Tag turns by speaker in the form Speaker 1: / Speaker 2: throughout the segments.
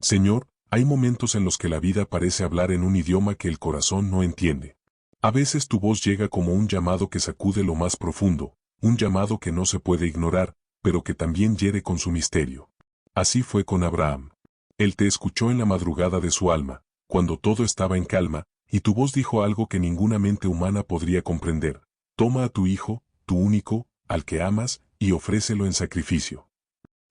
Speaker 1: Señor, hay momentos en los que la vida parece hablar en un idioma que el corazón no entiende. A veces tu voz llega como un llamado que sacude lo más profundo, un llamado que no se puede ignorar, pero que también hiere con su misterio. Así fue con Abraham. Él te escuchó en la madrugada de su alma, cuando todo estaba en calma, y tu voz dijo algo que ninguna mente humana podría comprender. Toma a tu hijo, tu único, al que amas, y ofrécelo en sacrificio.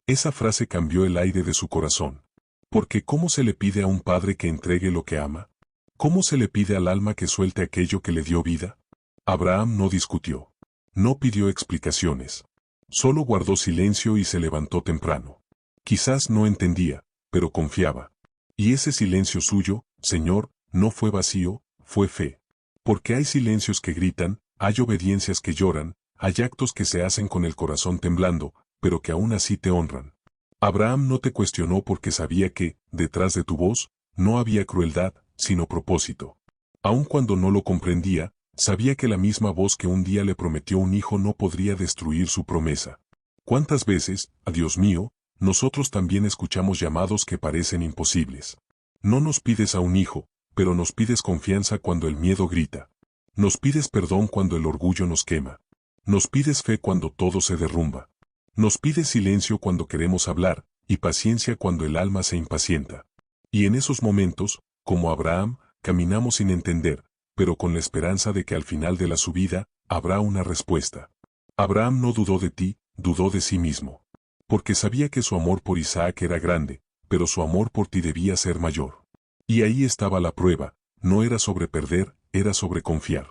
Speaker 1: Esa frase cambió el aire de su corazón. Porque ¿cómo se le pide a un padre que entregue lo que ama? ¿Cómo se le pide al alma que suelte aquello que le dio vida? Abraham no discutió. No pidió explicaciones. Solo guardó silencio y se levantó temprano. Quizás no entendía, pero confiaba. Y ese silencio suyo, Señor, no fue vacío, fue fe. Porque hay silencios que gritan, hay obediencias que lloran, hay actos que se hacen con el corazón temblando, pero que aún así te honran. Abraham no te cuestionó porque sabía que, detrás de tu voz, no había crueldad, sino propósito. Aun cuando no lo comprendía, sabía que la misma voz que un día le prometió un hijo no podría destruir su promesa. ¿Cuántas veces, Dios mío, nosotros también escuchamos llamados que parecen imposibles? No nos pides a un hijo, pero nos pides confianza cuando el miedo grita. Nos pides perdón cuando el orgullo nos quema. Nos pides fe cuando todo se derrumba. Nos pides silencio cuando queremos hablar, y paciencia cuando el alma se impacienta. Y en esos momentos, como Abraham, caminamos sin entender, pero con la esperanza de que al final de la subida, habrá una respuesta. Abraham no dudó de ti, dudó de sí mismo. Porque sabía que su amor por Isaac era grande, pero su amor por ti debía ser mayor. Y ahí estaba la prueba, no era sobre perder, era sobre confiar.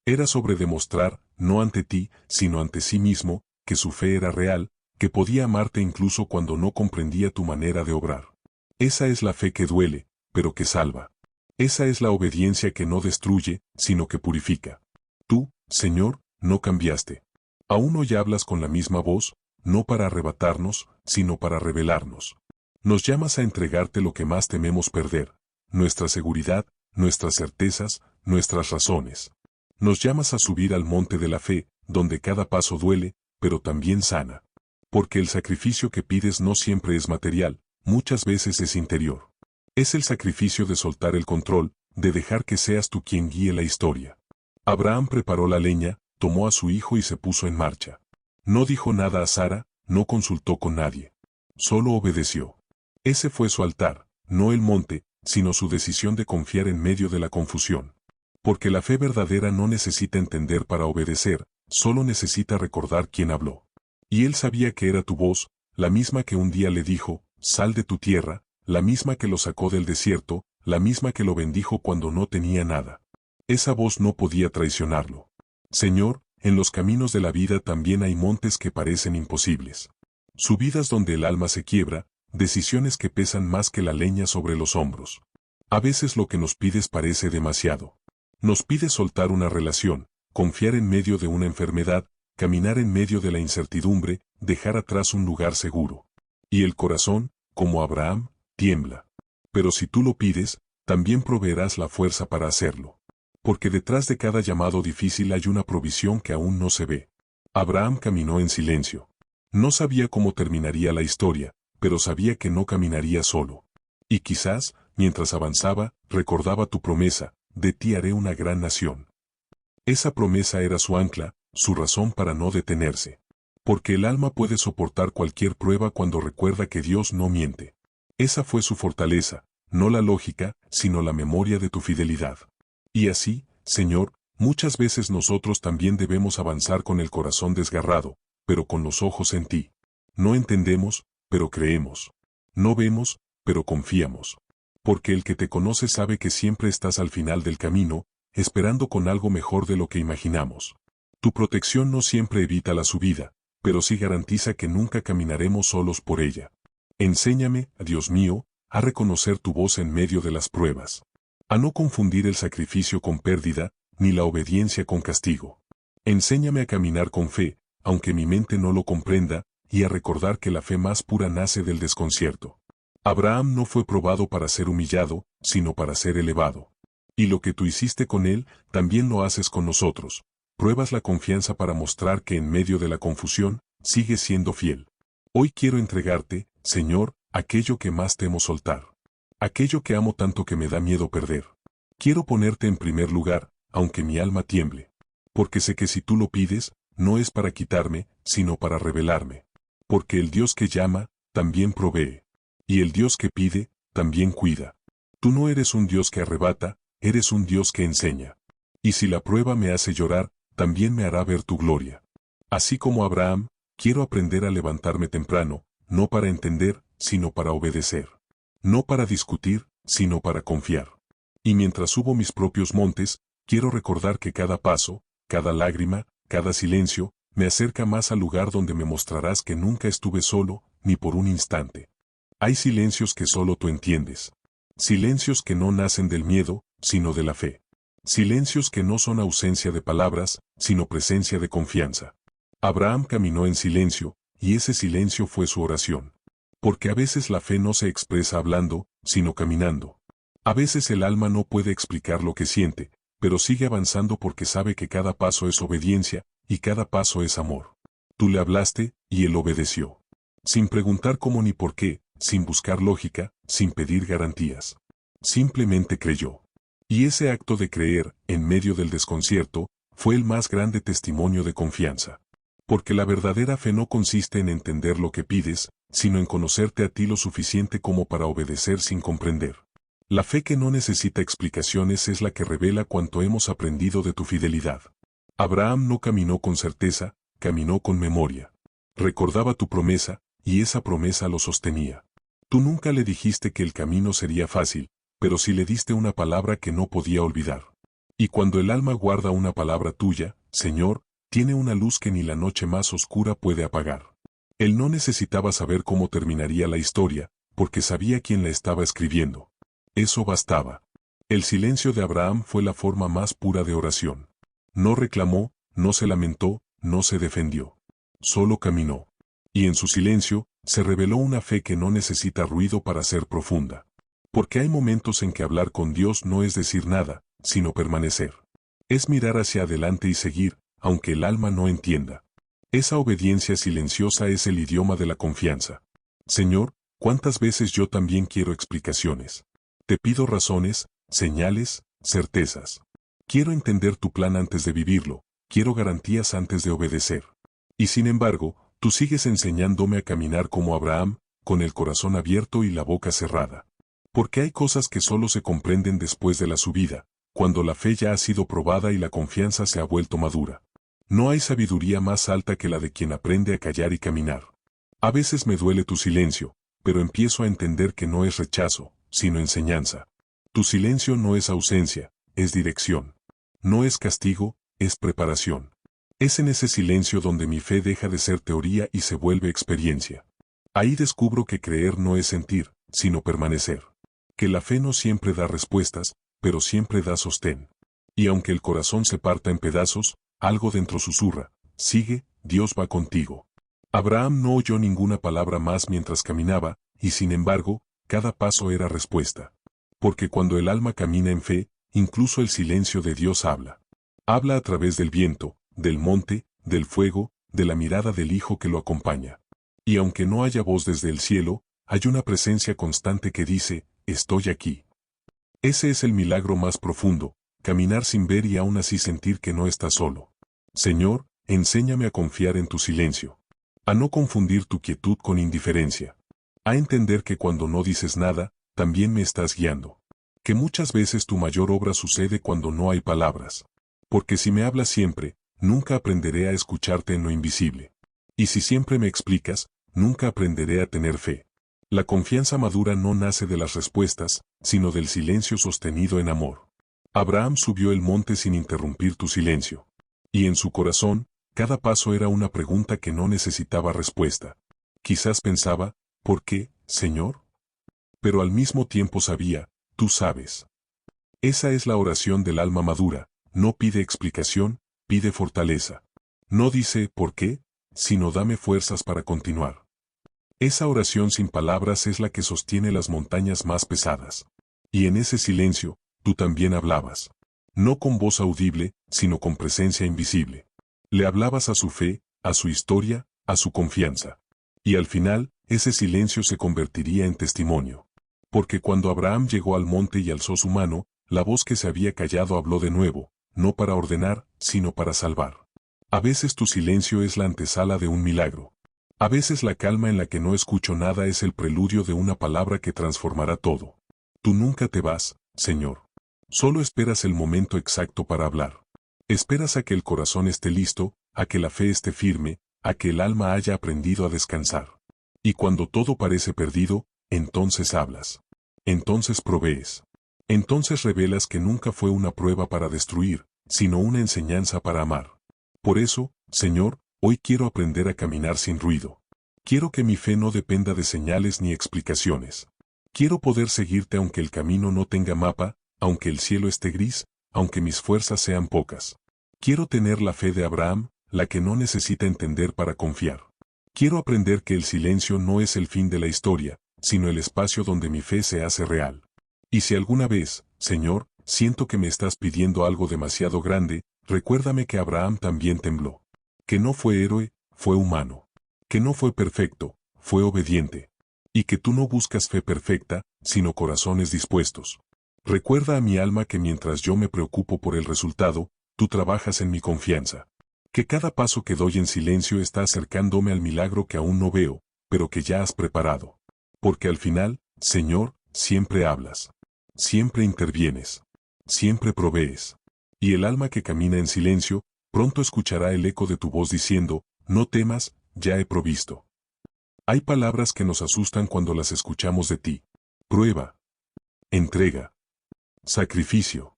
Speaker 1: Era sobre demostrar, no ante ti, sino ante sí mismo, que su fe era real, que podía amarte incluso cuando no comprendía tu manera de obrar. Esa es la fe que duele, pero que salva. Esa es la obediencia que no destruye, sino que purifica. Tú, Señor, no cambiaste. Aún hoy hablas con la misma voz, no para arrebatarnos, sino para revelarnos. Nos llamas a entregarte lo que más tememos perder, nuestra seguridad, nuestras certezas, nuestras razones. Nos llamas a subir al monte de la fe, donde cada paso duele, pero también sana. Porque el sacrificio que pides no siempre es material, muchas veces es interior. Es el sacrificio de soltar el control, de dejar que seas tú quien guíe la historia. Abraham preparó la leña, tomó a su hijo y se puso en marcha. No dijo nada a Sara, no consultó con nadie. Solo obedeció. Ese fue su altar, no el monte, sino su decisión de confiar en medio de la confusión. Porque la fe verdadera no necesita entender para obedecer, solo necesita recordar quién habló. Y él sabía que era tu voz, la misma que un día le dijo, sal de tu tierra, la misma que lo sacó del desierto, la misma que lo bendijo cuando no tenía nada. Esa voz no podía traicionarlo. Señor, en los caminos de la vida también hay montes que parecen imposibles. Subidas donde el alma se quiebra, decisiones que pesan más que la leña sobre los hombros. A veces lo que nos pides parece demasiado. Nos pides soltar una relación, confiar en medio de una enfermedad, caminar en medio de la incertidumbre, dejar atrás un lugar seguro. Y el corazón, como Abraham, tiembla. Pero si tú lo pides, también proveerás la fuerza para hacerlo. Porque detrás de cada llamado difícil hay una provisión que aún no se ve. Abraham caminó en silencio. No sabía cómo terminaría la historia, pero sabía que no caminaría solo. Y quizás, mientras avanzaba, recordaba tu promesa, de ti haré una gran nación. Esa promesa era su ancla, su razón para no detenerse. Porque el alma puede soportar cualquier prueba cuando recuerda que Dios no miente. Esa fue su fortaleza, no la lógica, sino la memoria de tu fidelidad. Y así, Señor, muchas veces nosotros también debemos avanzar con el corazón desgarrado, pero con los ojos en ti. No entendemos, pero creemos. No vemos, pero confiamos. Porque el que te conoce sabe que siempre estás al final del camino, esperando con algo mejor de lo que imaginamos. Tu protección no siempre evita la subida, pero sí garantiza que nunca caminaremos solos por ella. Enséñame, Dios mío, a reconocer tu voz en medio de las pruebas. A no confundir el sacrificio con pérdida, ni la obediencia con castigo. Enséñame a caminar con fe, aunque mi mente no lo comprenda, y a recordar que la fe más pura nace del desconcierto. Abraham no fue probado para ser humillado, sino para ser elevado. Y lo que tú hiciste con él, también lo haces con nosotros. Pruebas la confianza para mostrar que en medio de la confusión, sigues siendo fiel. Hoy quiero entregarte, Señor, aquello que más temo soltar. aquello que amo tanto que me da miedo perder. Quiero ponerte en primer lugar, aunque mi alma tiemble. Porque sé que si tú lo pides, no es para quitarme, sino para revelarme. Porque el Dios que llama, también provee. Y el Dios que pide, también cuida. Tú no eres un Dios que arrebata, eres un Dios que enseña. Y si la prueba me hace llorar, también me hará ver tu gloria. Así como Abraham, quiero aprender a levantarme temprano, no para entender, sino para obedecer. No para discutir, sino para confiar. Y mientras subo mis propios montes, quiero recordar que cada paso, cada lágrima, cada silencio, me acerca más al lugar donde me mostrarás que nunca estuve solo, ni por un instante. Hay silencios que solo tú entiendes. Silencios que no nacen del miedo, sino de la fe. Silencios que no son ausencia de palabras, sino presencia de confianza. Abraham caminó en silencio, y ese silencio fue su oración. Porque a veces la fe no se expresa hablando, sino caminando. A veces el alma no puede explicar lo que siente, pero sigue avanzando porque sabe que cada paso es obediencia, y cada paso es amor. Tú le hablaste, y él obedeció. Sin preguntar cómo ni por qué, sin buscar lógica, sin pedir garantías. Simplemente creyó. Y ese acto de creer, en medio del desconcierto, fue el más grande testimonio de confianza. Porque la verdadera fe no consiste en entender lo que pides, sino en conocerte a ti lo suficiente como para obedecer sin comprender. La fe que no necesita explicaciones es la que revela cuanto hemos aprendido de tu fidelidad. Abraham no caminó con certeza, caminó con memoria. Recordaba tu promesa, y esa promesa lo sostenía. Tú nunca le dijiste que el camino sería fácil, pero sí le diste una palabra que no podía olvidar. Y cuando el alma guarda una palabra tuya, Señor, tiene una luz que ni la noche más oscura puede apagar. Él no necesitaba saber cómo terminaría la historia, porque sabía quién la estaba escribiendo. Eso bastaba. El silencio de Abraham fue la forma más pura de oración. No reclamó, no se lamentó, no se defendió. Solo caminó. Y en su silencio, se reveló una fe que no necesita ruido para ser profunda. Porque hay momentos en que hablar con Dios no es decir nada, sino permanecer. Es mirar hacia adelante y seguir, aunque el alma no entienda. Esa obediencia silenciosa es el idioma de la confianza. Señor, ¿cuántas veces yo también quiero explicaciones? Te pido razones, señales, certezas. Quiero entender tu plan antes de vivirlo, quiero garantías antes de obedecer. Y sin embargo, tú sigues enseñándome a caminar como Abraham, con el corazón abierto y la boca cerrada. Porque hay cosas que solo se comprenden después de la subida, cuando la fe ya ha sido probada y la confianza se ha vuelto madura. No hay sabiduría más alta que la de quien aprende a callar y caminar. A veces me duele tu silencio, pero empiezo a entender que no es rechazo, sino enseñanza. Tu silencio no es ausencia, es dirección. No es castigo, es preparación. Es en ese silencio donde mi fe deja de ser teoría y se vuelve experiencia. Ahí descubro que creer no es sentir, sino permanecer. Que la fe no siempre da respuestas, pero siempre da sostén. Y aunque el corazón se parta en pedazos, algo dentro susurra, sigue, Dios va contigo. Abraham no oyó ninguna palabra más mientras caminaba, y sin embargo, cada paso era respuesta. Porque cuando el alma camina en fe, incluso el silencio de Dios habla. Habla a través del viento, del monte, del fuego, de la mirada del Hijo que lo acompaña. Y aunque no haya voz desde el cielo, hay una presencia constante que dice, estoy aquí. Ese es el milagro más profundo, caminar sin ver y aún así sentir que no estás solo. Señor, enséñame a confiar en tu silencio. A no confundir tu quietud con indiferencia. A entender que cuando no dices nada, también me estás guiando. Que muchas veces tu mayor obra sucede cuando no hay palabras. Porque si me hablas siempre, nunca aprenderé a escucharte en lo invisible. Y si siempre me explicas, nunca aprenderé a tener fe. La confianza madura no nace de las respuestas, sino del silencio sostenido en amor. Abraham subió el monte sin interrumpir tu silencio. Y en su corazón, cada paso era una pregunta que no necesitaba respuesta. Quizás pensaba, ¿por qué, Señor? Pero al mismo tiempo sabía, tú sabes. Esa es la oración del alma madura, no pide explicación, pide fortaleza. No dice, ¿por qué?, sino dame fuerzas para continuar. Esa oración sin palabras es la que sostiene las montañas más pesadas. Y en ese silencio, tú también hablabas. No con voz audible, sino con presencia invisible. Le hablabas a su fe, a su historia, a su confianza. Y al final, ese silencio se convertiría en testimonio. Porque cuando Abraham llegó al monte y alzó su mano, la voz que se había callado habló de nuevo, no para ordenar, sino para salvar. A veces tu silencio es la antesala de un milagro. A veces la calma en la que no escucho nada es el preludio de una palabra que transformará todo. Tú nunca te vas, Señor. Solo esperas el momento exacto para hablar. Esperas a que el corazón esté listo, a que la fe esté firme, a que el alma haya aprendido a descansar. Y cuando todo parece perdido, entonces hablas. Entonces provees. Entonces revelas que nunca fue una prueba para destruir, sino una enseñanza para amar. Por eso, Señor, hoy quiero aprender a caminar sin ruido. Quiero que mi fe no dependa de señales ni explicaciones. Quiero poder seguirte aunque el camino no tenga mapa, aunque el cielo esté gris, aunque mis fuerzas sean pocas. Quiero tener la fe de Abraham, la que no necesita entender para confiar. Quiero aprender que el silencio no es el fin de la historia, sino el espacio donde mi fe se hace real. Y si alguna vez, Señor, siento que me estás pidiendo algo demasiado grande, recuérdame que Abraham también tembló. Que no fue héroe, fue humano. Que no fue perfecto, fue obediente. Y que tú no buscas fe perfecta, sino corazones dispuestos. Recuerda a mi alma que mientras yo me preocupo por el resultado, tú trabajas en mi confianza. Que cada paso que doy en silencio está acercándome al milagro que aún no veo, pero que ya has preparado. Porque al final, Señor, siempre hablas. Siempre intervienes. Siempre provees. Y el alma que camina en silencio, pronto escuchará el eco de tu voz diciendo, no temas, ya he provisto. Hay palabras que nos asustan cuando las escuchamos de ti. Prueba. Entrega. Sacrificio.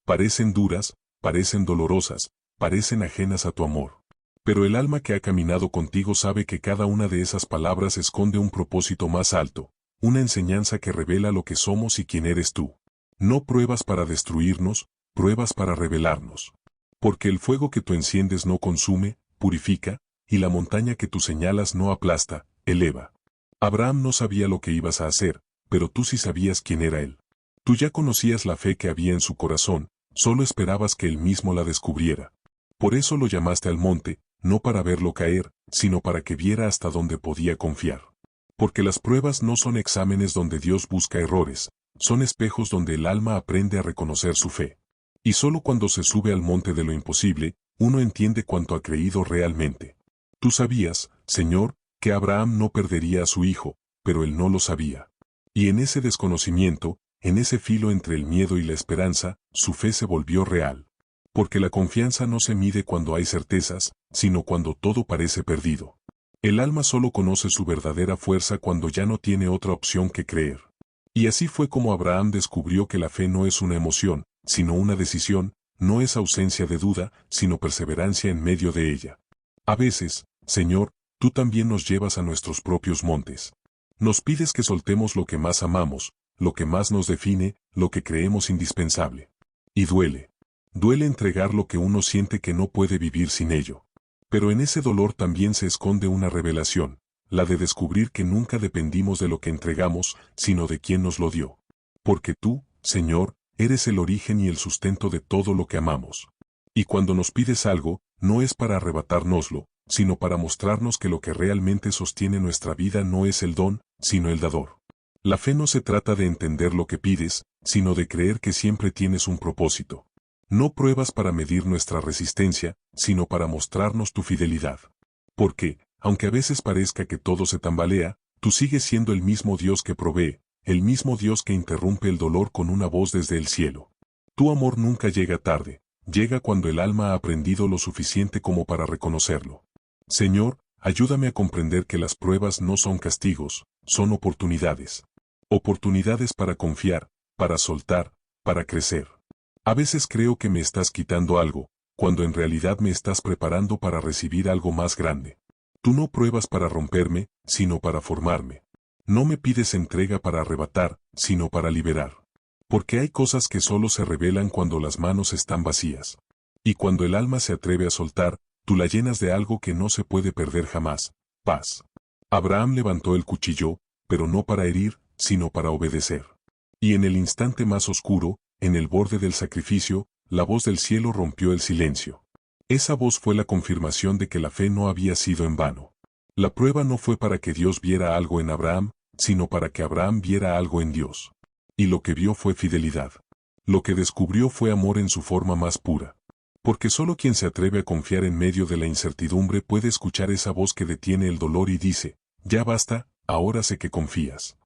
Speaker 1: Parecen duras, parecen dolorosas, parecen ajenas a tu amor. Pero el alma que ha caminado contigo sabe que cada una de esas palabras esconde un propósito más alto, una enseñanza que revela lo que somos y quién eres tú. No pruebas para destruirnos, pruebas para revelarnos. Porque el fuego que tú enciendes no consume, purifica, y la montaña que tú señalas no aplasta, eleva. Abraham no sabía lo que ibas a hacer, pero tú sí sabías quién era él. Tú ya conocías la fe que había en su corazón, solo esperabas que él mismo la descubriera. Por eso lo llamaste al monte, no para verlo caer, sino para que viera hasta dónde podía confiar. Porque las pruebas no son exámenes donde Dios busca errores, son espejos donde el alma aprende a reconocer su fe. Y solo cuando se sube al monte de lo imposible, uno entiende cuánto ha creído realmente. Tú sabías, Señor, que Abraham no perdería a su hijo, pero él no lo sabía. Y en ese desconocimiento, en ese filo entre el miedo y la esperanza, su fe se volvió real. Porque la confianza no se mide cuando hay certezas, sino cuando todo parece perdido. El alma solo conoce su verdadera fuerza cuando ya no tiene otra opción que creer. Y así fue como Abraham descubrió que la fe no es una emoción, sino una decisión, no es ausencia de duda, sino perseverancia en medio de ella. A veces, Señor, tú también nos llevas a nuestros propios montes. Nos pides que soltemos lo que más amamos, lo que más nos define, lo que creemos indispensable. Y duele. Duele entregar lo que uno siente que no puede vivir sin ello. Pero en ese dolor también se esconde una revelación, la de descubrir que nunca dependimos de lo que entregamos, sino de quien nos lo dio. Porque tú, Señor, eres el origen y el sustento de todo lo que amamos. Y cuando nos pides algo, no es para arrebatárnoslo, sino para mostrarnos que lo que realmente sostiene nuestra vida no es el don, sino el dador. La fe no se trata de entender lo que pides, sino de creer que siempre tienes un propósito. No pruebas para medir nuestra resistencia, sino para mostrarnos tu fidelidad. Porque, aunque a veces parezca que todo se tambalea, tú sigues siendo el mismo Dios que provee, el mismo Dios que interrumpe el dolor con una voz desde el cielo. Tu amor nunca llega tarde, llega cuando el alma ha aprendido lo suficiente como para reconocerlo. Señor, ayúdame a comprender que las pruebas no son castigos, son oportunidades. Oportunidades para confiar, para soltar, para crecer. A veces creo que me estás quitando algo, cuando en realidad me estás preparando para recibir algo más grande. Tú no pruebas para romperme, sino para formarme. No me pides entrega para arrebatar, sino para liberar. Porque hay cosas que solo se revelan cuando las manos están vacías. Y cuando el alma se atreve a soltar, tú la llenas de algo que no se puede perder jamás, paz. Abraham levantó el cuchillo, pero no para herir, sino para obedecer. Y en el instante más oscuro, en el borde del sacrificio, la voz del cielo rompió el silencio. Esa voz fue la confirmación de que la fe no había sido en vano. La prueba no fue para que Dios viera algo en Abraham, sino para que Abraham viera algo en Dios. Y lo que vio fue fidelidad. Lo que descubrió fue amor en su forma más pura. Porque solo quien se atreve a confiar en medio de la incertidumbre puede escuchar esa voz que detiene el dolor y dice, ya basta, ahora sé que confías.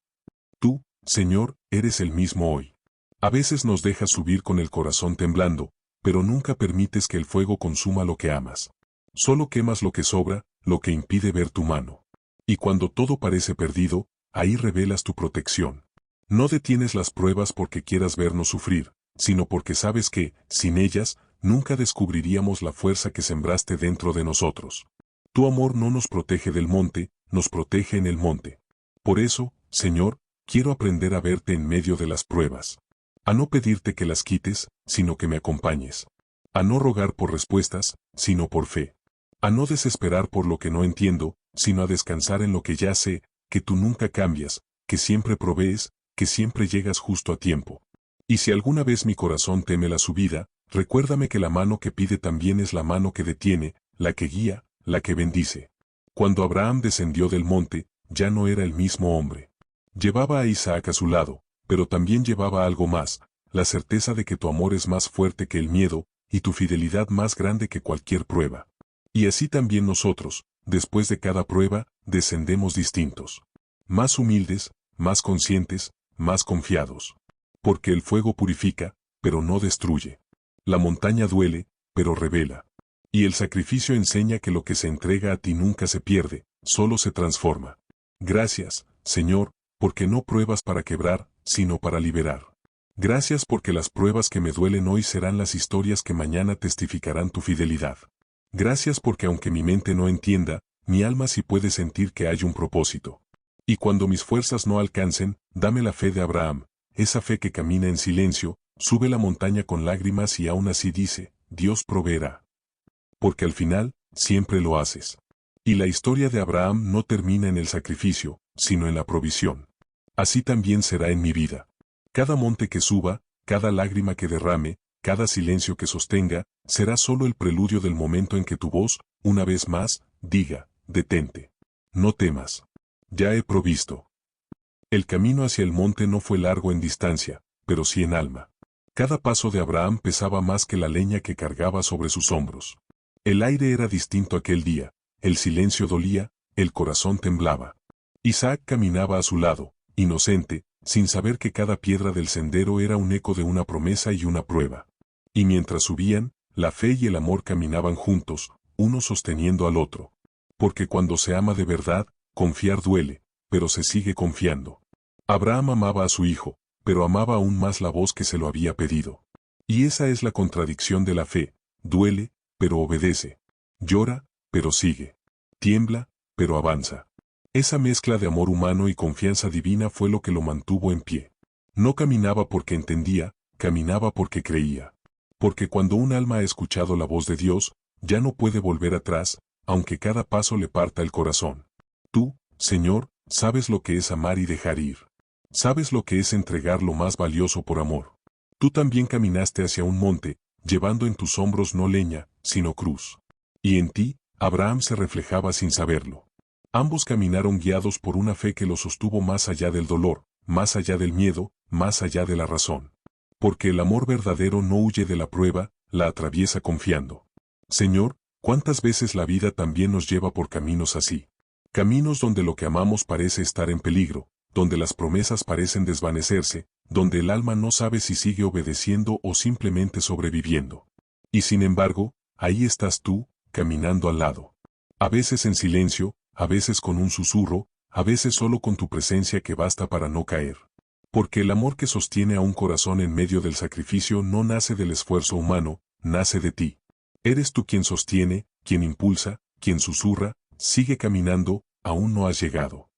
Speaker 1: Tú, Señor, eres el mismo hoy. A veces nos dejas subir con el corazón temblando, pero nunca permites que el fuego consuma lo que amas. Solo quemas lo que sobra, lo que impide ver tu mano. Y cuando todo parece perdido, ahí revelas tu protección. No detienes las pruebas porque quieras vernos sufrir, sino porque sabes que, sin ellas, nunca descubriríamos la fuerza que sembraste dentro de nosotros. Tu amor no nos protege del monte, nos protege en el monte. Por eso, Señor, quiero aprender a verte en medio de las pruebas. A no pedirte que las quites, sino que me acompañes. A no rogar por respuestas, sino por fe. A no desesperar por lo que no entiendo, sino a descansar en lo que ya sé, que tú nunca cambias, que siempre provees, que siempre llegas justo a tiempo. Y si alguna vez mi corazón teme la subida, recuérdame que la mano que pide también es la mano que detiene, la que guía, la que bendice. Cuando Abraham descendió del monte, ya no era el mismo hombre. Llevaba a Isaac a su lado, pero también llevaba algo más, la certeza de que tu amor es más fuerte que el miedo, y tu fidelidad más grande que cualquier prueba. Y así también nosotros, después de cada prueba, descendemos distintos. Más humildes, más conscientes, más confiados. Porque el fuego purifica, pero no destruye. La montaña duele, pero revela. Y el sacrificio enseña que lo que se entrega a ti nunca se pierde, solo se transforma. Gracias, Señor, porque no pruebas para quebrar, sino para liberar. Gracias porque las pruebas que me duelen hoy serán las historias que mañana testificarán tu fidelidad. Gracias porque aunque mi mente no entienda, mi alma sí puede sentir que hay un propósito. Y cuando mis fuerzas no alcancen, dame la fe de Abraham, esa fe que camina en silencio, sube la montaña con lágrimas y aún así dice, Dios proveerá. Porque al final, siempre lo haces. Y la historia de Abraham no termina en el sacrificio, sino en la provisión. Así también será en mi vida. Cada monte que suba, cada lágrima que derrame, cada silencio que sostenga, será solo el preludio del momento en que tu voz, una vez más, diga, detente. No temas. Ya he provisto. El camino hacia el monte no fue largo en distancia, pero sí en alma. Cada paso de Abraham pesaba más que la leña que cargaba sobre sus hombros. El aire era distinto aquel día, el silencio dolía, el corazón temblaba. Isaac caminaba a su lado, inocente, sin saber que cada piedra del sendero era un eco de una promesa y una prueba. Y mientras subían, la fe y el amor caminaban juntos, uno sosteniendo al otro. Porque cuando se ama de verdad, confiar duele, pero se sigue confiando. Abraham amaba a su hijo, pero amaba aún más la voz que se lo había pedido. Y esa es la contradicción de la fe, duele, pero obedece. Llora, pero sigue. Tiembla, pero avanza. Esa mezcla de amor humano y confianza divina fue lo que lo mantuvo en pie. No caminaba porque entendía, caminaba porque creía. Porque cuando un alma ha escuchado la voz de Dios, ya no puede volver atrás, aunque cada paso le parta el corazón. Tú, Señor, sabes lo que es amar y dejar ir. Sabes lo que es entregar lo más valioso por amor. Tú también caminaste hacia un monte, llevando en tus hombros no leña, sino cruz. Y en ti, Abraham se reflejaba sin saberlo. Ambos caminaron guiados por una fe que los sostuvo más allá del dolor, más allá del miedo, más allá de la razón. Porque el amor verdadero no huye de la prueba, la atraviesa confiando. Señor, ¿cuántas veces la vida también nos lleva por caminos así? Caminos donde lo que amamos parece estar en peligro, donde las promesas parecen desvanecerse, donde el alma no sabe si sigue obedeciendo o simplemente sobreviviendo. Y sin embargo, ahí estás tú, caminando al lado. A veces en silencio, a veces con un susurro, a veces solo con tu presencia que basta para no caer. Porque el amor que sostiene a un corazón en medio del sacrificio no nace del esfuerzo humano, nace de ti. Eres tú quien sostiene, quien impulsa, quien susurra, sigue caminando, aún no has llegado.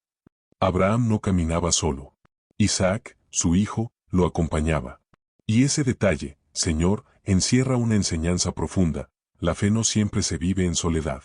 Speaker 1: Abraham no caminaba solo. Isaac, su hijo, lo acompañaba. Y ese detalle, Señor, encierra una enseñanza profunda, la fe no siempre se vive en soledad.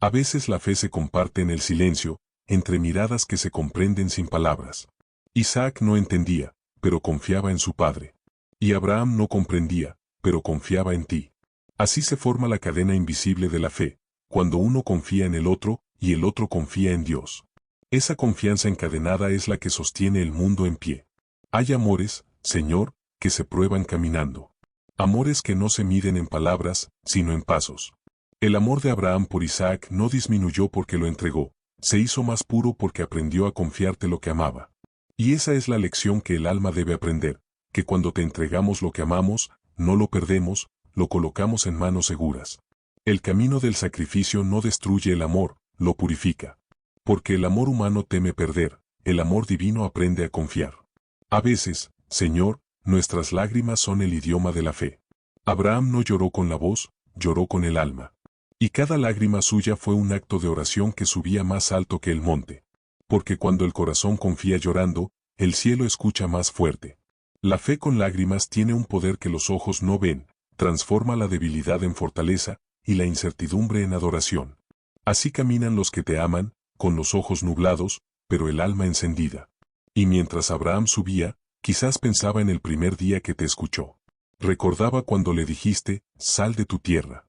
Speaker 1: A veces la fe se comparte en el silencio, entre miradas que se comprenden sin palabras. Isaac no entendía, pero confiaba en su padre. Y Abraham no comprendía, pero confiaba en ti. Así se forma la cadena invisible de la fe, cuando uno confía en el otro, y el otro confía en Dios. Esa confianza encadenada es la que sostiene el mundo en pie. Hay amores, Señor, que se prueban caminando. Amores que no se miden en palabras, sino en pasos. El amor de Abraham por Isaac no disminuyó porque lo entregó, se hizo más puro porque aprendió a confiarte lo que amaba. Y esa es la lección que el alma debe aprender, que cuando te entregamos lo que amamos, no lo perdemos, lo colocamos en manos seguras. El camino del sacrificio no destruye el amor, lo purifica. Porque el amor humano teme perder, el amor divino aprende a confiar. A veces, Señor, nuestras lágrimas son el idioma de la fe. Abraham no lloró con la voz, lloró con el alma. Y cada lágrima suya fue un acto de oración que subía más alto que el monte. Porque cuando el corazón confía llorando, el cielo escucha más fuerte. La fe con lágrimas tiene un poder que los ojos no ven, transforma la debilidad en fortaleza, y la incertidumbre en adoración. Así caminan los que te aman, con los ojos nublados, pero el alma encendida. Y mientras Abraham subía, quizás pensaba en el primer día que te escuchó. Recordaba cuando le dijiste, sal de tu tierra.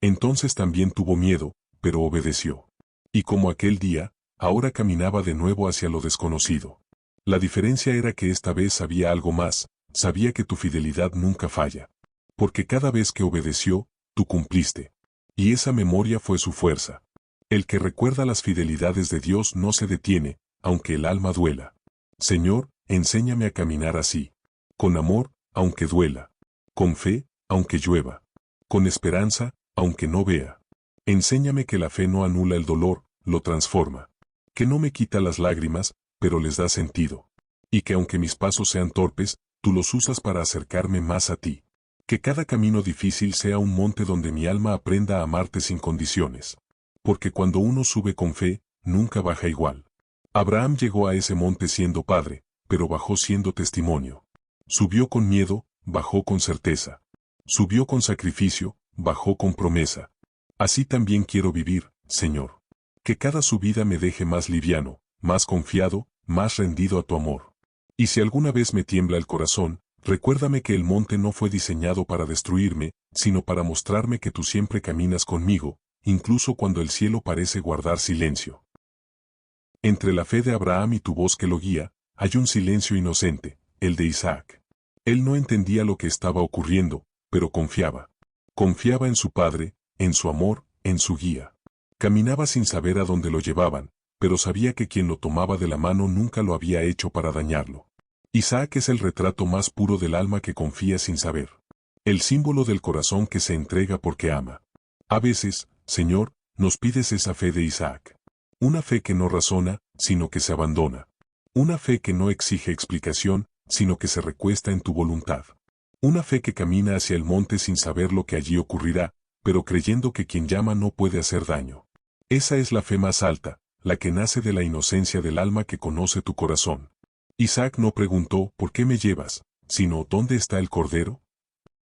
Speaker 1: Entonces también tuvo miedo, pero obedeció. Y como aquel día, ahora caminaba de nuevo hacia lo desconocido. La diferencia era que esta vez sabía algo más, sabía que tu fidelidad nunca falla. Porque cada vez que obedeció, tú cumpliste. Y esa memoria fue su fuerza. El que recuerda las fidelidades de Dios no se detiene, aunque el alma duela. Señor, enséñame a caminar así. Con amor, aunque duela. Con fe, aunque llueva. Con esperanza, aunque no vea. Enséñame que la fe no anula el dolor, lo transforma. Que no me quita las lágrimas, pero les da sentido. Y que aunque mis pasos sean torpes, tú los usas para acercarme más a ti. Que cada camino difícil sea un monte donde mi alma aprenda a amarte sin condiciones. Porque cuando uno sube con fe, nunca baja igual. Abraham llegó a ese monte siendo padre, pero bajó siendo testimonio. Subió con miedo, bajó con certeza. Subió con sacrificio, bajó con promesa. Así también quiero vivir, Señor. Que cada subida me deje más liviano, más confiado, más rendido a tu amor. Y si alguna vez me tiembla el corazón, recuérdame que el monte no fue diseñado para destruirme, sino para mostrarme que tú siempre caminas conmigo, incluso cuando el cielo parece guardar silencio. Entre la fe de Abraham y tu voz que lo guía, hay un silencio inocente, el de Isaac. Él no entendía lo que estaba ocurriendo, pero confiaba. Confiaba en su padre, en su amor, en su guía. Caminaba sin saber a dónde lo llevaban, pero sabía que quien lo tomaba de la mano nunca lo había hecho para dañarlo. Isaac es el retrato más puro del alma que confía sin saber. El símbolo del corazón que se entrega porque ama. A veces, Señor, nos pides esa fe de Isaac. Una fe que no razona, sino que se abandona. Una fe que no exige explicación, sino que se recuesta en tu voluntad. Una fe que camina hacia el monte sin saber lo que allí ocurrirá, pero creyendo que quien llama no puede hacer daño. Esa es la fe más alta, la que nace de la inocencia del alma que conoce tu corazón. Isaac no preguntó, ¿por qué me llevas?, sino, ¿dónde está el cordero?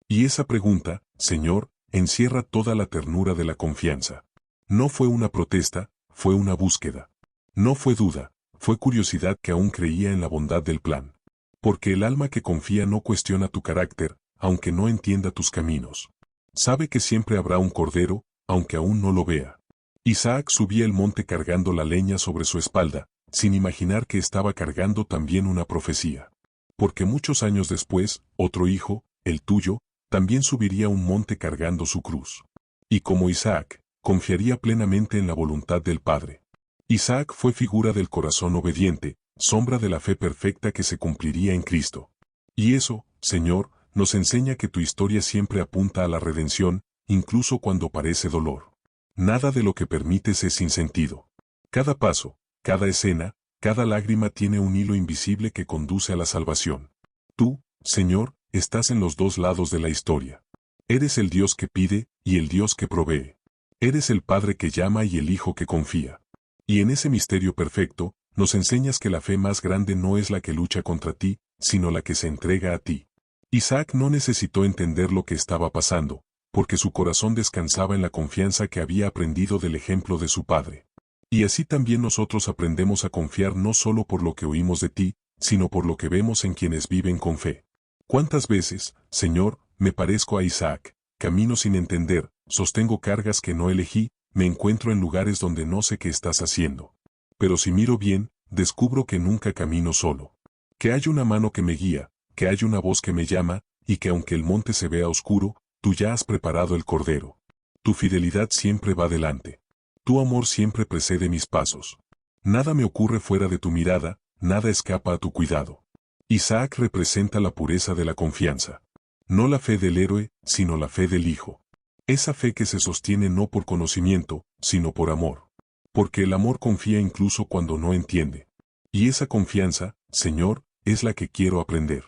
Speaker 1: Y esa pregunta, Señor, encierra toda la ternura de la confianza. No fue una protesta, fue una búsqueda. No fue duda, fue curiosidad que aún creía en la bondad del plan. Porque el alma que confía no cuestiona tu carácter, aunque no entienda tus caminos. Sabe que siempre habrá un cordero, aunque aún no lo vea. Isaac subía el monte cargando la leña sobre su espalda, sin imaginar que estaba cargando también una profecía. Porque muchos años después, otro hijo, el tuyo, también subiría un monte cargando su cruz. Y como Isaac, confiaría plenamente en la voluntad del Padre. Isaac fue figura del corazón obediente, sombra de la fe perfecta que se cumpliría en Cristo. Y eso, Señor, nos enseña que tu historia siempre apunta a la redención, incluso cuando parece dolor. Nada de lo que permites es sin sentido. Cada paso, cada escena, cada lágrima tiene un hilo invisible que conduce a la salvación. Tú, Señor, estás en los dos lados de la historia. Eres el Dios que pide y el Dios que provee. Eres el Padre que llama y el Hijo que confía. Y en ese misterio perfecto, nos enseñas que la fe más grande no es la que lucha contra ti, sino la que se entrega a ti. Isaac no necesitó entender lo que estaba pasando, porque su corazón descansaba en la confianza que había aprendido del ejemplo de su padre. Y así también nosotros aprendemos a confiar no solo por lo que oímos de ti, sino por lo que vemos en quienes viven con fe. ¿Cuántas veces, Señor, me parezco a Isaac, camino sin entender, sostengo cargas que no elegí, me encuentro en lugares donde no sé qué estás haciendo? Pero si miro bien, descubro que nunca camino solo. Que hay una mano que me guía, que hay una voz que me llama, y que aunque el monte se vea oscuro, tú ya has preparado el cordero. Tu fidelidad siempre va delante. Tu amor siempre precede mis pasos. Nada me ocurre fuera de tu mirada, nada escapa a tu cuidado. Isaac representa la pureza de la confianza. No la fe del héroe, sino la fe del hijo. Esa fe que se sostiene no por conocimiento, sino por amor. Porque el amor confía incluso cuando no entiende. Y esa confianza, Señor, es la que quiero aprender.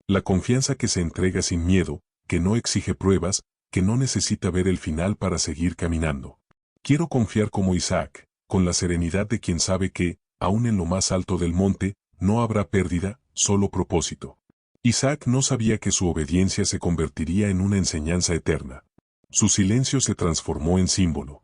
Speaker 1: La confianza que se entrega sin miedo, que no exige pruebas, que no necesita ver el final para seguir caminando. Quiero confiar como Isaac, con la serenidad de quien sabe que, aun en lo más alto del monte, no habrá pérdida, solo propósito. Isaac no sabía que su obediencia se convertiría en una enseñanza eterna. Su silencio se transformó en símbolo.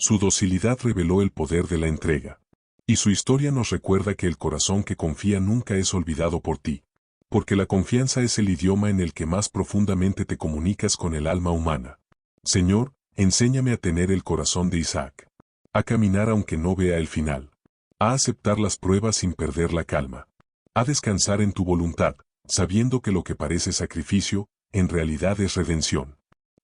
Speaker 1: Su docilidad reveló el poder de la entrega. Y su historia nos recuerda que el corazón que confía nunca es olvidado por ti. Porque la confianza es el idioma en el que más profundamente te comunicas con el alma humana. Señor, enséñame a tener el corazón de Isaac. A caminar aunque no vea el final. A aceptar las pruebas sin perder la calma. A descansar en tu voluntad, sabiendo que lo que parece sacrificio, en realidad es redención.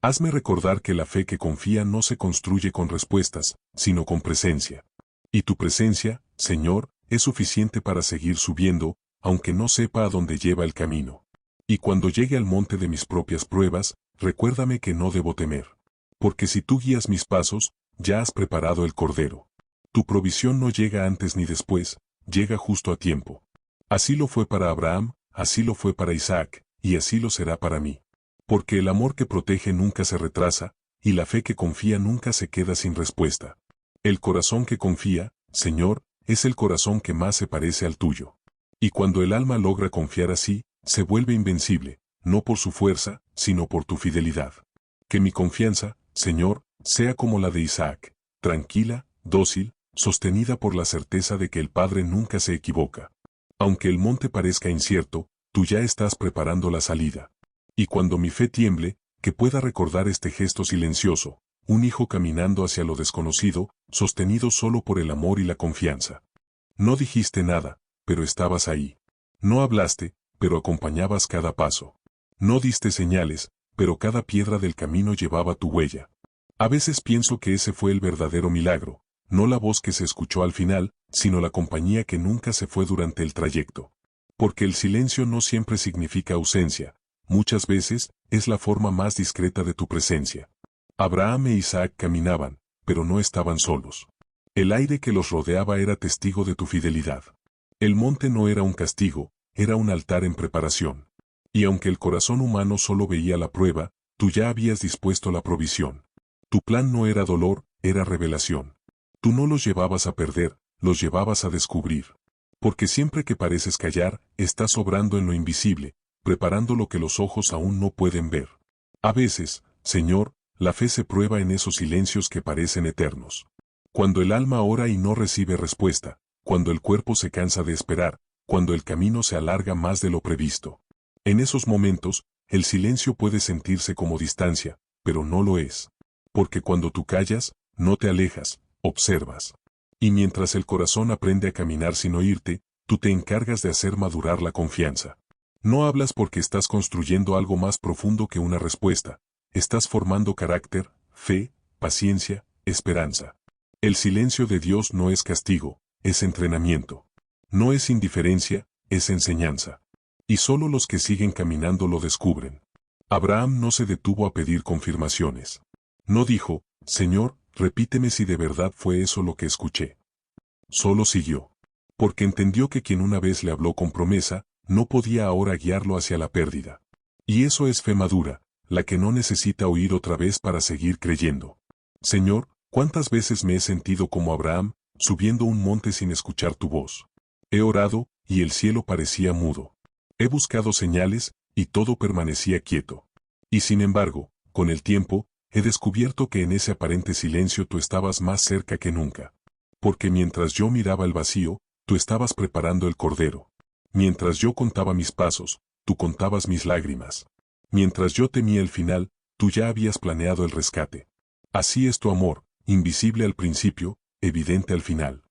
Speaker 1: Hazme recordar que la fe que confía no se construye con respuestas, sino con presencia. Y tu presencia, Señor, es suficiente para seguir subiendo, aunque no sepa a dónde lleva el camino. Y cuando llegue al monte de mis propias pruebas, recuérdame que no debo temer. Porque si tú guías mis pasos, ya has preparado el cordero. Tu provisión no llega antes ni después, llega justo a tiempo. Así lo fue para Abraham, así lo fue para Isaac, y así lo será para mí. Porque el amor que protege nunca se retrasa, y la fe que confía nunca se queda sin respuesta. El corazón que confía, Señor, es el corazón que más se parece al tuyo. Y cuando el alma logra confiar así, se vuelve invencible, no por su fuerza, sino por tu fidelidad. Que mi confianza, Señor, sea como la de Isaac, tranquila, dócil, sostenida por la certeza de que el Padre nunca se equivoca. Aunque el monte parezca incierto, tú ya estás preparando la salida. Y cuando mi fe tiemble, que pueda recordar este gesto silencioso, un hijo caminando hacia lo desconocido, sostenido solo por el amor y la confianza. No dijiste nada, pero estabas ahí. No hablaste, pero acompañabas cada paso. No diste señales, pero cada piedra del camino llevaba tu huella. A veces pienso que ese fue el verdadero milagro, no la voz que se escuchó al final, sino la compañía que nunca se fue durante el trayecto. Porque el silencio no siempre significa ausencia, muchas veces es la forma más discreta de tu presencia. Abraham e Isaac caminaban, pero no estaban solos. El aire que los rodeaba era testigo de tu fidelidad. El monte no era un castigo, era un altar en preparación. Y aunque el corazón humano solo veía la prueba, tú ya habías dispuesto la provisión. Tu plan no era dolor, era revelación. Tú no los llevabas a perder, los llevabas a descubrir. Porque siempre que pareces callar, estás obrando en lo invisible, preparando lo que los ojos aún no pueden ver. A veces, Señor, la fe se prueba en esos silencios que parecen eternos. Cuando el alma ora y no recibe respuesta, cuando el cuerpo se cansa de esperar, cuando el camino se alarga más de lo previsto. En esos momentos, el silencio puede sentirse como distancia, pero no lo es. Porque cuando tú callas, no te alejas, observas. Y mientras el corazón aprende a caminar sin oírte, tú te encargas de hacer madurar la confianza. No hablas porque estás construyendo algo más profundo que una respuesta. Estás formando carácter, fe, paciencia, esperanza. El silencio de Dios no es castigo, es entrenamiento. No es indiferencia, es enseñanza. Y solo los que siguen caminando lo descubren. Abraham no se detuvo a pedir confirmaciones. No dijo, Señor, repíteme si de verdad fue eso lo que escuché. Solo siguió. Porque entendió que quien una vez le habló con promesa, no podía ahora guiarlo hacia la pérdida. Y eso es fe madura, la que no necesita oír otra vez para seguir creyendo. Señor, ¿cuántas veces me he sentido como Abraham, subiendo un monte sin escuchar tu voz? He orado, y el cielo parecía mudo. He buscado señales, y todo permanecía quieto. Y sin embargo, con el tiempo, he descubierto que en ese aparente silencio tú estabas más cerca que nunca. Porque mientras yo miraba el vacío, tú estabas preparando el cordero. Mientras yo contaba mis pasos, tú contabas mis lágrimas. Mientras yo temía el final, tú ya habías planeado el rescate. Así es tu amor, invisible al principio, evidente al final.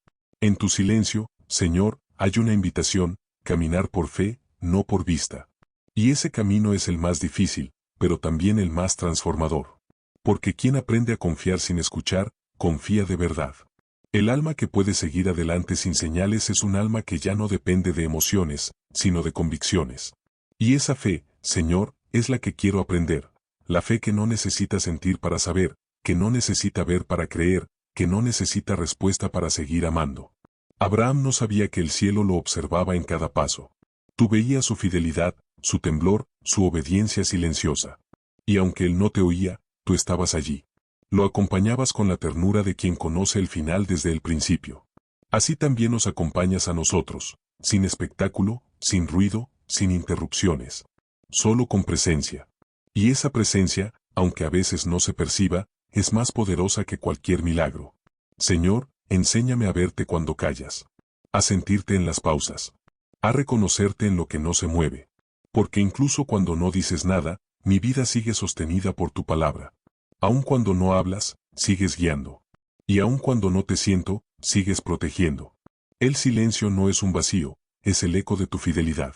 Speaker 1: En tu silencio, Señor, hay una invitación, caminar por fe, no por vista. Y ese camino es el más difícil, pero también el más transformador. Porque quien aprende a confiar sin escuchar, confía de verdad. El alma que puede seguir adelante sin señales es un alma que ya no depende de emociones, sino de convicciones. Y esa fe, Señor, es la que quiero aprender. La fe que no necesita sentir para saber, que no necesita ver para creer, que no necesita respuesta para seguir amando. Abraham no sabía que el cielo lo observaba en cada paso. Tú veías su fidelidad, su temblor, su obediencia silenciosa. Y aunque él no te oía, tú estabas allí. Lo acompañabas con la ternura de quien conoce el final desde el principio. Así también nos acompañas a nosotros, sin espectáculo, sin ruido, sin interrupciones. Solo con presencia. Y esa presencia, aunque a veces no se perciba, es más poderosa que cualquier milagro. Señor, enséñame a verte cuando callas. A sentirte en las pausas. A reconocerte en lo que no se mueve. Porque incluso cuando no dices nada, mi vida sigue sostenida por tu palabra. Aun cuando no hablas, sigues guiando. Y aun cuando no te siento, sigues protegiendo. El silencio no es un vacío, es el eco de tu fidelidad.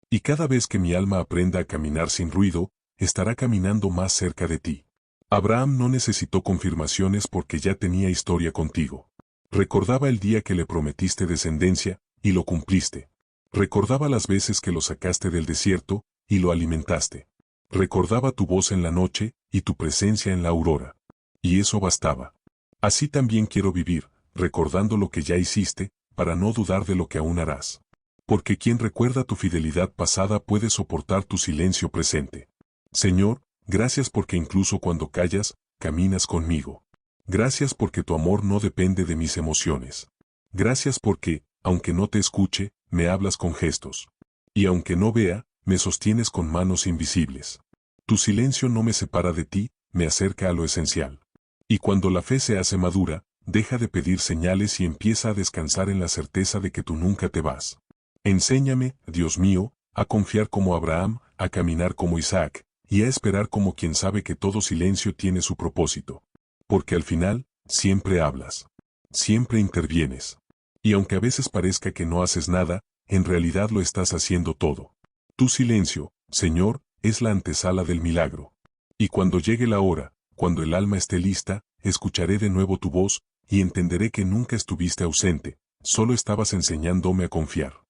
Speaker 1: Y cada vez que mi alma aprenda a caminar sin ruido, estará caminando más cerca de ti. Abraham no necesitó confirmaciones porque ya tenía historia contigo. Recordaba el día que le prometiste descendencia, y lo cumpliste. Recordaba las veces que lo sacaste del desierto, y lo alimentaste. Recordaba tu voz en la noche, y tu presencia en la aurora. Y eso bastaba. Así también quiero vivir, recordando lo que ya hiciste, para no dudar de lo que aún harás. Porque quien recuerda tu fidelidad pasada puede soportar tu silencio presente. Señor, gracias porque incluso cuando callas, caminas conmigo. Gracias porque tu amor no depende de mis emociones. Gracias porque, aunque no te escuche, me hablas con gestos. Y aunque no vea, me sostienes con manos invisibles. Tu silencio no me separa de ti, me acerca a lo esencial. Y cuando la fe se hace madura, deja de pedir señales y empieza a descansar en la certeza de que tú nunca te vas. Enséñame, Dios mío, a confiar como Abraham, a caminar como Isaac, y a esperar como quien sabe que todo silencio tiene su propósito. Porque al final, siempre hablas. Siempre intervienes. Y aunque a veces parezca que no haces nada, en realidad lo estás haciendo todo. Tu silencio, Señor, es la antesala del milagro. Y cuando llegue la hora, cuando el alma esté lista, escucharé de nuevo tu voz, y entenderé que nunca estuviste ausente, solo estabas enseñándome a confiar.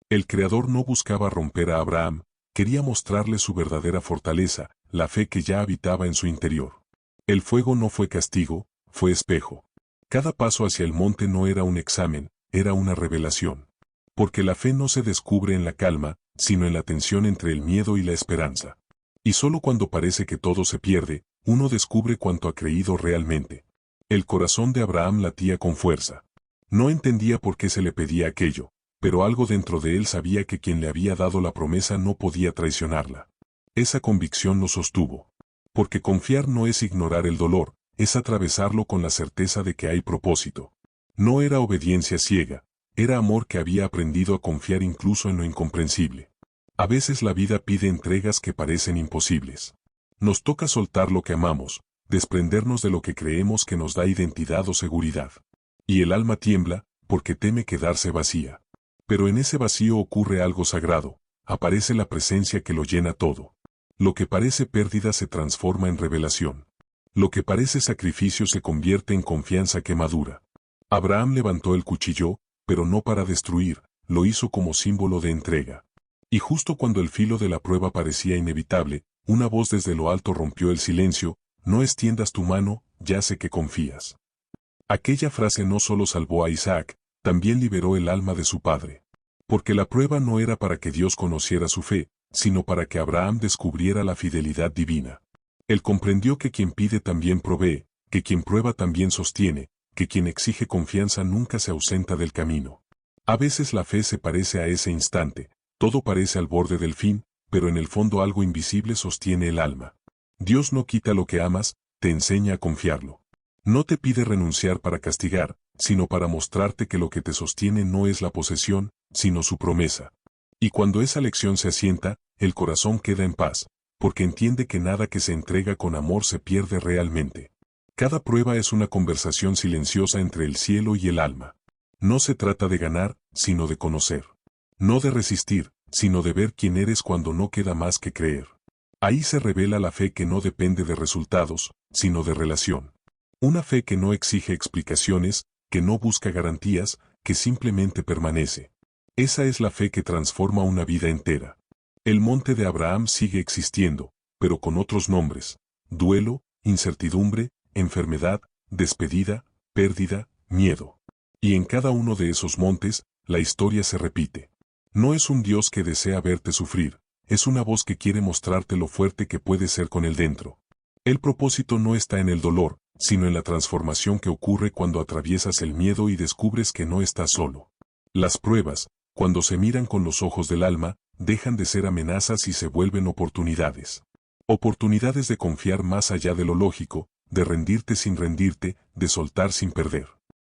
Speaker 1: El Creador no buscaba romper a Abraham, quería mostrarle su verdadera fortaleza, la fe que ya habitaba en su interior. El fuego no fue castigo, fue espejo. Cada paso hacia el monte no era un examen, era una revelación. Porque la fe no se descubre en la calma, sino en la tensión entre el miedo y la esperanza. Y solo cuando parece que todo se pierde, uno descubre cuánto ha creído realmente. El corazón de Abraham latía con fuerza. No entendía por qué se le pedía aquello, pero algo dentro de él sabía que quien le había dado la promesa no podía traicionarla. Esa convicción lo sostuvo. Porque confiar no es ignorar el dolor, es atravesarlo con la certeza de que hay propósito. No era obediencia ciega, era amor que había aprendido a confiar incluso en lo incomprensible. A veces la vida pide entregas que parecen imposibles. Nos toca soltar lo que amamos, desprendernos de lo que creemos que nos da identidad o seguridad. Y el alma tiembla, porque teme quedarse vacía. Pero en ese vacío ocurre algo sagrado, aparece la presencia que lo llena todo. Lo que parece pérdida se transforma en revelación. Lo que parece sacrificio se convierte en confianza que madura. Abraham levantó el cuchillo, pero no para destruir, lo hizo como símbolo de entrega. Y justo cuando el filo de la prueba parecía inevitable, una voz desde lo alto rompió el silencio: no extiendas tu mano, ya sé que confías. Aquella frase no solo salvó a Isaac, también liberó el alma de su padre. Porque la prueba no era para que Dios conociera su fe, sino para que Abraham descubriera la fidelidad divina. Él comprendió que quien pide también provee, que quien prueba también sostiene, que quien exige confianza nunca se ausenta del camino. A veces la fe se parece a ese instante, todo parece al borde del fin, pero en el fondo algo invisible sostiene el alma. Dios no quita lo que amas, te enseña a confiarlo. No te pide renunciar para castigar, sino para mostrarte que lo que te sostiene no es la posesión, sino su promesa. Y cuando esa lección se asienta, el corazón queda en paz, porque entiende que nada que se entrega con amor se pierde realmente. Cada prueba es una conversación silenciosa entre el cielo y el alma. No se trata de ganar, sino de conocer. No de resistir, sino de ver quién eres cuando no queda más que creer. Ahí se revela la fe que no depende de resultados, sino de relación. Una fe que no exige explicaciones, que no busca garantías, que simplemente permanece. Esa es la fe que transforma una vida entera. El monte de Abraham sigue existiendo, pero con otros nombres: duelo, incertidumbre, enfermedad, despedida, pérdida, miedo. Y en cada uno de esos montes, la historia se repite. No es un Dios que desea verte sufrir, es una voz que quiere mostrarte lo fuerte que puedes ser con él dentro. El propósito no está en el dolor, sino en la transformación que ocurre cuando atraviesas el miedo y descubres que no estás solo. Las pruebas, cuando se miran con los ojos del alma, dejan de ser amenazas y se vuelven oportunidades. Oportunidades de confiar más allá de lo lógico, de rendirte sin rendirte, de soltar sin perder.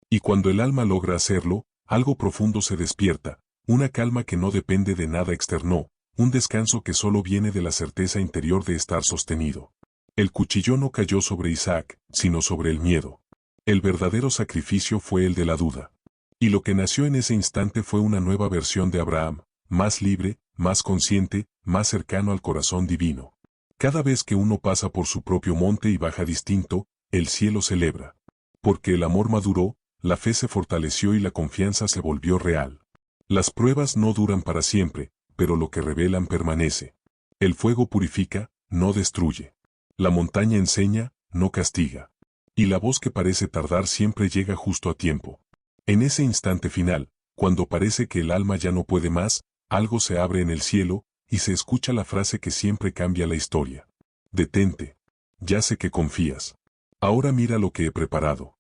Speaker 1: Y cuando el alma logra hacerlo, algo profundo se despierta, una calma que no depende de nada externo, un descanso que solo viene de la certeza interior de estar sostenido. El cuchillo no cayó sobre Isaac, sino sobre el miedo. El verdadero sacrificio fue el de la duda. Y lo que nació en ese instante fue una nueva versión de Abraham, más libre, más consciente, más cercano al corazón divino. Cada vez que uno pasa por su propio monte y baja distinto, el cielo celebra. Porque el amor maduró, la fe se fortaleció y la confianza se volvió real. Las pruebas no duran para siempre, pero lo que revelan permanece. El fuego purifica, no destruye. La montaña enseña, no castiga. Y la voz que parece tardar siempre llega justo a tiempo. En ese instante final, cuando parece que el alma ya no puede más, algo se abre en el cielo, y se escucha la frase que siempre cambia la historia. Detente. Ya sé que confías. Ahora mira lo que he preparado.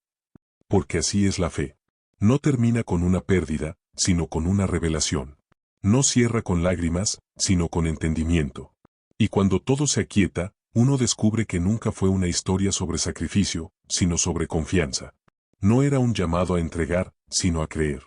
Speaker 1: Porque así es la fe. No termina con una pérdida, sino con una revelación. No cierra con lágrimas, sino con entendimiento. Y cuando todo se aquieta, uno descubre que nunca fue una historia sobre sacrificio, sino sobre confianza. No era un llamado a entregar, sino a creer.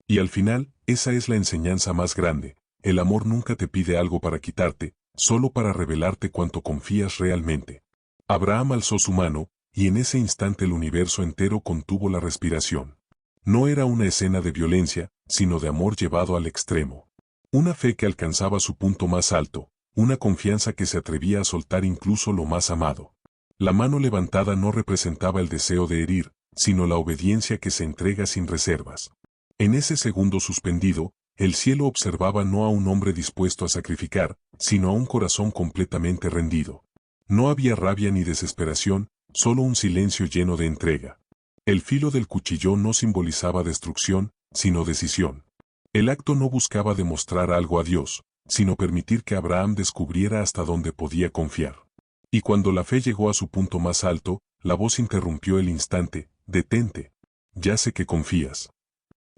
Speaker 1: Y al final, esa es la enseñanza más grande. El amor nunca te pide algo para quitarte, solo para revelarte cuánto confías realmente. Abraham alzó su mano, y en ese instante el universo entero contuvo la respiración. No era una escena de violencia, sino de amor llevado al extremo. Una fe que alcanzaba su punto más alto, una confianza que se atrevía a soltar incluso lo más amado. La mano levantada no representaba el deseo de herir, sino la obediencia que se entrega sin reservas. En ese segundo suspendido, el cielo observaba no a un hombre dispuesto a sacrificar, sino a un corazón completamente rendido. No había rabia ni desesperación, solo un silencio lleno de entrega. El filo del cuchillo no simbolizaba destrucción, sino decisión. El acto no buscaba demostrar algo a Dios, sino permitir que Abraham descubriera hasta dónde podía confiar. Y cuando la fe llegó a su punto más alto, la voz interrumpió el instante: detente. Ya sé que confías.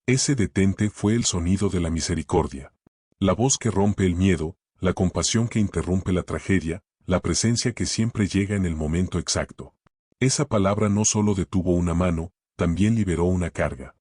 Speaker 1: Ese detente fue el sonido de la misericordia. La voz que rompe el miedo, la compasión que interrumpe la tragedia, la presencia que siempre llega en el momento exacto. Esa palabra no solo detuvo una mano, también liberó una carga.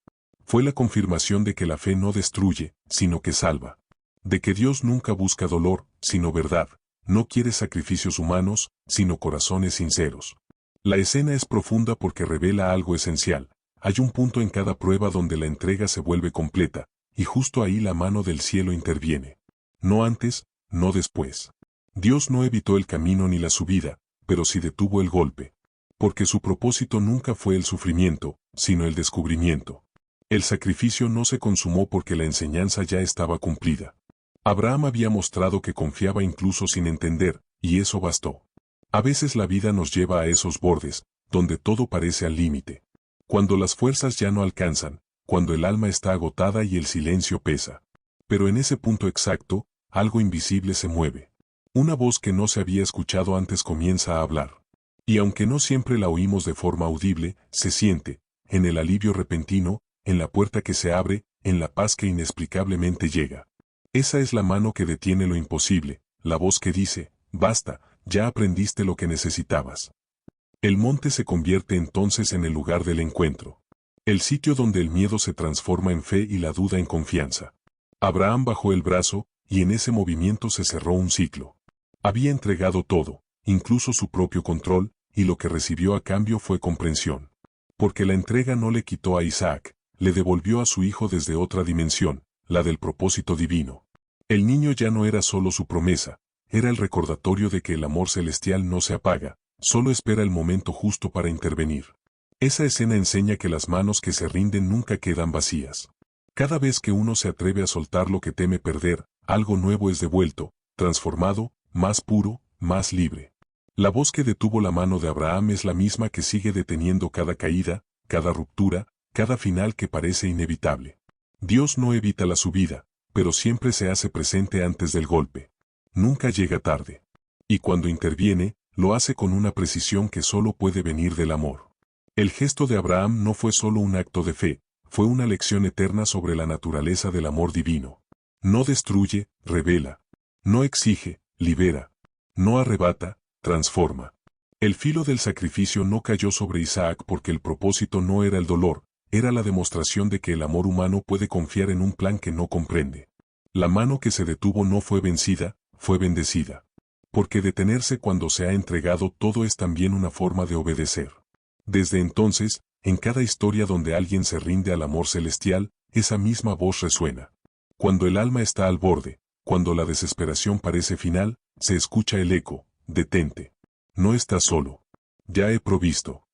Speaker 1: Fue la confirmación de que la fe no destruye, sino que salva. De que Dios nunca busca dolor, sino verdad. No quiere sacrificios humanos, sino corazones sinceros. La escena es profunda porque revela algo esencial. Hay un punto en cada prueba donde la entrega se vuelve completa, y justo ahí la mano del cielo interviene. No antes, no después. Dios no evitó el camino ni la subida, pero sí detuvo el golpe. Porque su propósito nunca fue el sufrimiento, sino el descubrimiento. El sacrificio no se consumó porque la enseñanza ya estaba cumplida. Abraham había mostrado que confiaba incluso sin entender, y eso bastó. A veces la vida nos lleva a esos bordes, donde todo parece al límite. Cuando las fuerzas ya no alcanzan, cuando el alma está agotada y el silencio pesa. Pero en ese punto exacto, algo invisible se mueve. Una voz que no se había escuchado antes comienza a hablar. Y aunque no siempre la oímos de forma audible, se siente, en el alivio repentino, en la puerta que se abre, en la paz que inexplicablemente llega. Esa es la mano que detiene lo imposible, la voz que dice: basta, ya aprendiste lo que necesitabas. El monte se convierte entonces en el lugar del encuentro. El sitio donde el miedo se transforma en fe y la duda en confianza. Abraham bajó el brazo, y en ese movimiento se cerró un ciclo. Había entregado todo, incluso su propio control, y lo que recibió a cambio fue comprensión. Porque la entrega no le quitó a Isaac, le devolvió a su hijo desde otra dimensión, la del propósito divino. El niño ya no era solo su promesa, era el recordatorio de que el amor celestial no se apaga, solo espera el momento justo para intervenir. Esa escena enseña que las manos que se rinden nunca quedan vacías. Cada vez que uno se atreve a soltar lo que teme perder, algo nuevo es devuelto, transformado, más puro, más libre. La voz que detuvo la mano de Abraham es la misma que sigue deteniendo cada caída, cada ruptura, cada final que parece inevitable. Dios no evita la subida, pero siempre se hace presente antes del golpe. Nunca llega tarde. Y cuando interviene, lo hace con una precisión que solo puede venir del amor. El gesto de Abraham no fue solo un acto de fe, fue una lección eterna sobre la naturaleza del amor divino. No destruye, revela. No exige, libera. No arrebata, transforma. El filo del sacrificio no cayó sobre Isaac porque el propósito no era el dolor, era la demostración de que el amor humano puede confiar en un plan que no comprende. La mano que se detuvo no fue vencida, fue bendecida. Porque detenerse cuando se ha entregado todo es también una forma de obedecer. Desde entonces, en cada historia donde alguien se rinde al amor celestial, esa misma voz resuena. Cuando el alma está al borde, cuando la desesperación parece final, se escucha el eco: detente. No estás solo. Ya he provisto.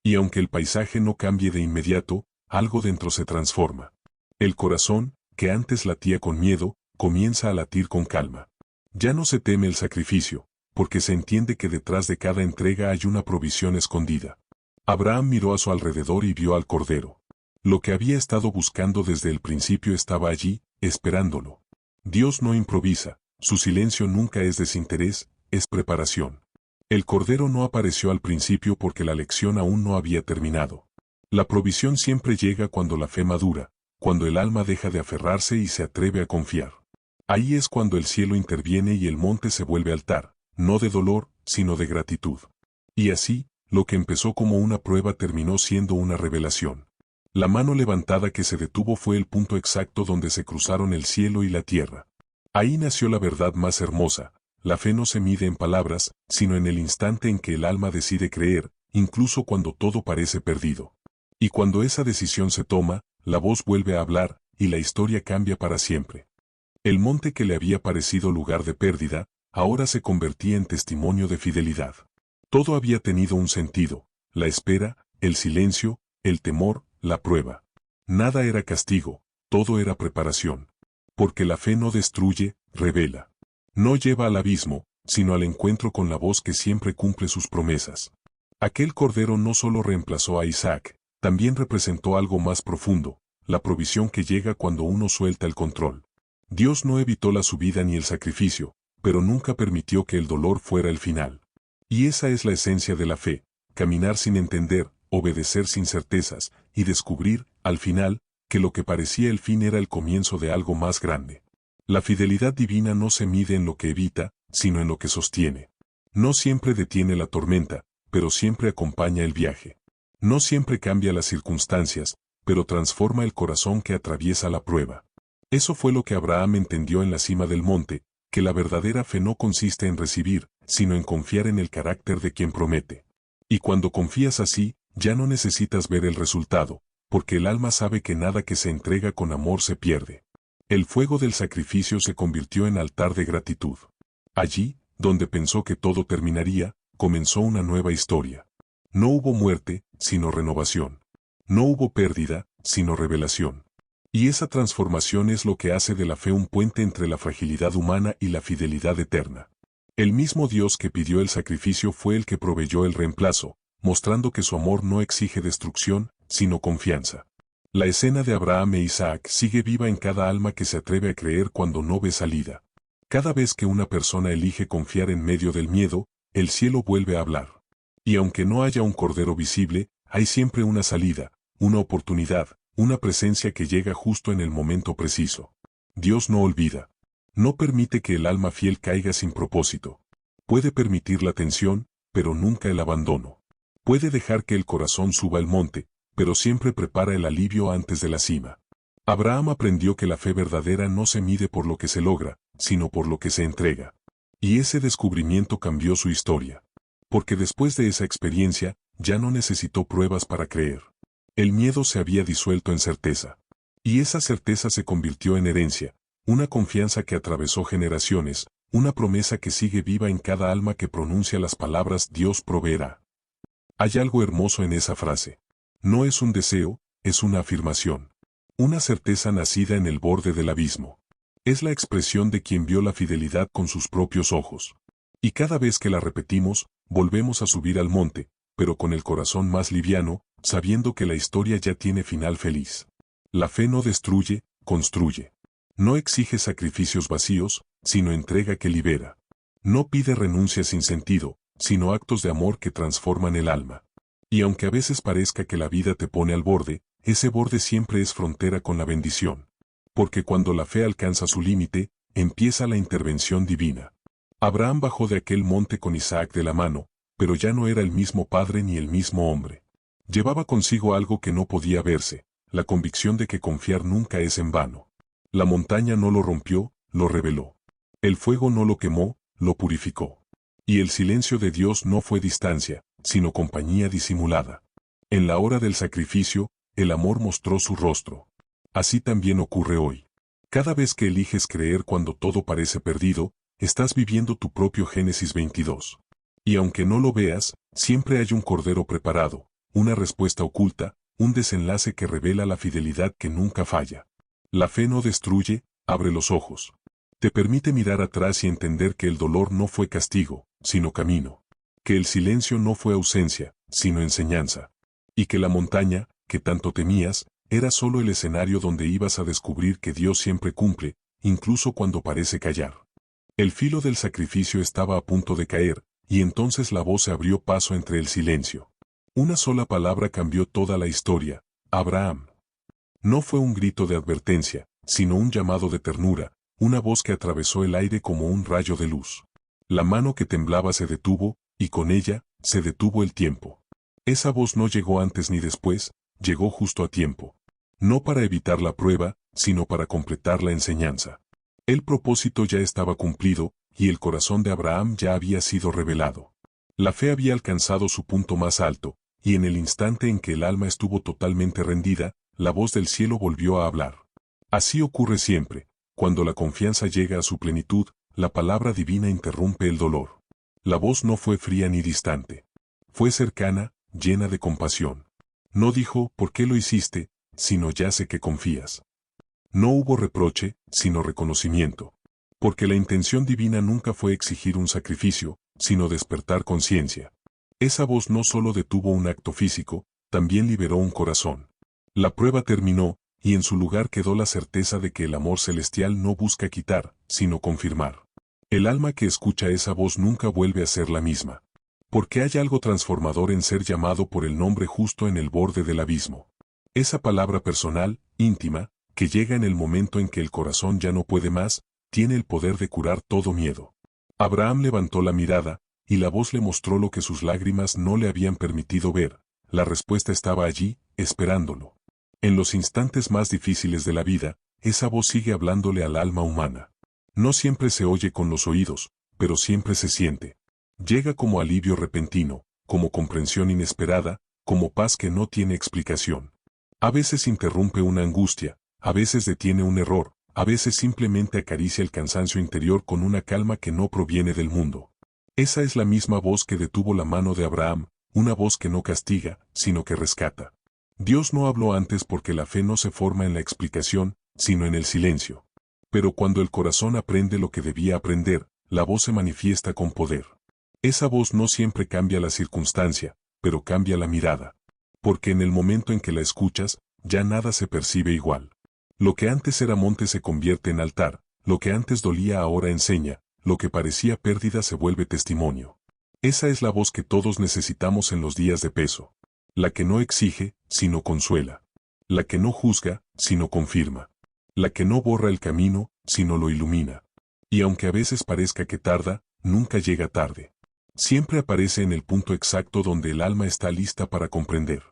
Speaker 1: Y aunque el paisaje no cambie de inmediato, algo dentro se transforma. El corazón, que antes latía con miedo, comienza a latir con calma. Ya no se teme el sacrificio, porque se entiende que detrás de cada entrega hay una provisión escondida. Abraham miró a su alrededor y vio al cordero. Lo que había estado buscando desde el principio estaba allí, esperándolo. Dios no improvisa, su silencio nunca es desinterés, es preparación. El cordero no apareció al principio porque la lección aún no había terminado. La provisión siempre llega cuando la fe madura, cuando el alma deja de aferrarse y se atreve a confiar. Ahí es cuando el cielo interviene y el monte se vuelve altar, no de dolor, sino de gratitud. Y así, lo que empezó como una prueba terminó siendo una revelación. La mano levantada que se detuvo fue el punto exacto donde se cruzaron el cielo y la tierra. Ahí nació la verdad más hermosa. La fe no se mide en palabras, sino en el instante en que el alma decide creer, incluso cuando todo parece perdido. Y cuando esa decisión se toma, la voz vuelve a hablar, y la historia cambia para siempre. El monte que le había parecido lugar de pérdida, ahora se convertía en testimonio de fidelidad. Todo había tenido un sentido: la espera, el silencio, el temor, la prueba. Nada era castigo, todo era preparación. Porque la fe no destruye, revela. No lleva al abismo, sino al encuentro con la voz que siempre cumple sus promesas. Aquel cordero no solo reemplazó a Isaac, también representó algo más profundo: la provisión que llega cuando uno suelta el control. Dios no evitó la subida ni el sacrificio, pero nunca permitió que el dolor fuera el final. Y esa es la esencia de la fe: caminar sin entender, obedecer sin certezas, y descubrir, al final, que lo que parecía el fin era el comienzo de algo más grande. La fidelidad divina no se mide en lo que evita, sino en lo que sostiene. No siempre detiene la tormenta, pero siempre acompaña el viaje. No siempre cambia las circunstancias, pero transforma el corazón que atraviesa la prueba. Eso fue lo que Abraham entendió en la cima del monte, que la verdadera fe no consiste en recibir, sino en confiar en el carácter de quien promete. Y cuando confías así, ya no necesitas ver el resultado, porque el alma sabe que nada que se entrega con amor se pierde. El fuego del sacrificio se convirtió en altar de gratitud. Allí, donde pensó que todo terminaría, comenzó una nueva historia. No hubo muerte, sino renovación. No hubo pérdida, sino revelación. Y esa transformación es lo que hace de la fe un puente entre la fragilidad humana y la fidelidad eterna. El mismo Dios que pidió el sacrificio fue el que proveyó el reemplazo, mostrando que su amor no exige destrucción, sino confianza. La escena de Abraham e Isaac sigue viva en cada alma que se atreve a creer cuando no ve salida. Cada vez que una persona elige confiar en medio del miedo, el cielo vuelve a hablar. Y aunque no haya un cordero visible, hay siempre una salida, una oportunidad, una presencia que llega justo en el momento preciso. Dios no olvida. No permite que el alma fiel caiga sin propósito. Puede permitir la tensión, pero nunca el abandono. Puede dejar que el corazón suba el monte, pero siempre prepara el alivio antes de la cima. Abraham aprendió que la fe verdadera no se mide por lo que se logra, sino por lo que se entrega. Y ese descubrimiento cambió su historia. Porque después de esa experiencia, ya no necesitó pruebas para creer. El miedo se había disuelto en certeza. Y esa certeza se convirtió en herencia, una confianza que atravesó generaciones, una promesa que sigue viva en cada alma que pronuncia las palabras Dios proveerá. Hay algo hermoso en esa frase. No es un deseo, es una afirmación. Una certeza nacida en el borde del abismo. Es la expresión de quien vio la fidelidad con sus propios ojos. Y cada vez que la repetimos, volvemos a subir al monte, pero con el corazón más liviano, sabiendo que la historia ya tiene final feliz. La fe no destruye, construye. No exige sacrificios vacíos, sino entrega que libera. No pide renuncia sin sentido, sino actos de amor que transforman el alma. Y aunque a veces parezca que la vida te pone al borde, ese borde siempre es frontera con la bendición. Porque cuando la fe alcanza su límite, empieza la intervención divina. Abraham bajó de aquel monte con Isaac de la mano, pero ya no era el mismo padre ni el mismo hombre. Llevaba consigo algo que no podía verse, la convicción de que confiar nunca es en vano. La montaña no lo rompió, lo reveló. El fuego no lo quemó, lo purificó. Y el silencio de Dios no fue distancia, sino compañía disimulada. En la hora del sacrificio, el amor mostró su rostro. Así también ocurre hoy. Cada vez que eliges creer cuando todo parece perdido, estás viviendo tu propio Génesis 22. Y aunque no lo veas, siempre hay un cordero preparado, una respuesta oculta, un desenlace que revela la fidelidad que nunca falla. La fe no destruye, abre los ojos. Te permite mirar atrás y entender que el dolor no fue castigo, sino camino. Que el silencio no fue ausencia, sino enseñanza. Y que la montaña, que tanto temías, era solo el escenario donde ibas a descubrir que Dios siempre cumple, incluso cuando parece callar. El filo del sacrificio estaba a punto de caer, y entonces la voz se abrió paso entre el silencio. Una sola palabra cambió toda la historia: Abraham. No fue un grito de advertencia, sino un llamado de ternura, una voz que atravesó el aire como un rayo de luz. La mano que temblaba se detuvo, y con ella, se detuvo el tiempo. Esa voz no llegó antes ni después, llegó justo a tiempo. No para evitar la prueba, sino para completar la enseñanza. El propósito ya estaba cumplido, y el corazón de Abraham ya había sido revelado. La fe había alcanzado su punto más alto, y en el instante en que el alma estuvo totalmente rendida, la voz del cielo volvió a hablar. Así ocurre siempre, cuando la confianza llega a su plenitud, la palabra divina interrumpe el dolor. La voz no fue fría ni distante. Fue cercana, llena de compasión. No dijo, ¿por qué lo hiciste?, sino ya sé que confías. No hubo reproche, sino reconocimiento. Porque la intención divina nunca fue exigir un sacrificio, sino despertar conciencia. Esa voz no solo detuvo un acto físico, también liberó un corazón. La prueba terminó, y en su lugar quedó la certeza de que el amor celestial no busca quitar, sino confirmar. El alma que escucha esa voz nunca vuelve a ser la misma. Porque hay algo transformador en ser llamado por el nombre justo en el borde del abismo. Esa palabra personal, íntima, que llega en el momento en que el corazón ya no puede más, tiene el poder de curar todo miedo. Abraham levantó la mirada, y la voz le mostró lo que sus lágrimas no le habían permitido ver. La respuesta estaba allí, esperándolo. En los instantes más difíciles de la vida, esa voz sigue hablándole al alma humana. No siempre se oye con los oídos, pero siempre se siente. Llega como alivio repentino, como comprensión inesperada, como paz que no tiene explicación. A veces interrumpe una angustia, a veces detiene un error, a veces simplemente acaricia el cansancio interior con una calma que no proviene del mundo. Esa es la misma voz que detuvo la mano de Abraham, una voz que no castiga, sino que rescata. Dios no habló antes porque la fe no se forma en la explicación, sino en el silencio. Pero cuando el corazón aprende lo que debía aprender, la voz se manifiesta con poder. Esa voz no siempre cambia la circunstancia, pero cambia la mirada. Porque en el momento en que la escuchas, ya nada se percibe igual. Lo que antes era monte se convierte en altar, lo que antes dolía ahora enseña, lo que parecía pérdida se vuelve testimonio. Esa es la voz que todos necesitamos en los días de peso. La que no exige, sino consuela. La que no juzga, sino confirma. La que no borra el camino, sino lo ilumina. Y aunque a veces parezca que tarda, nunca llega tarde. Siempre aparece en el punto exacto donde el alma está lista para comprender.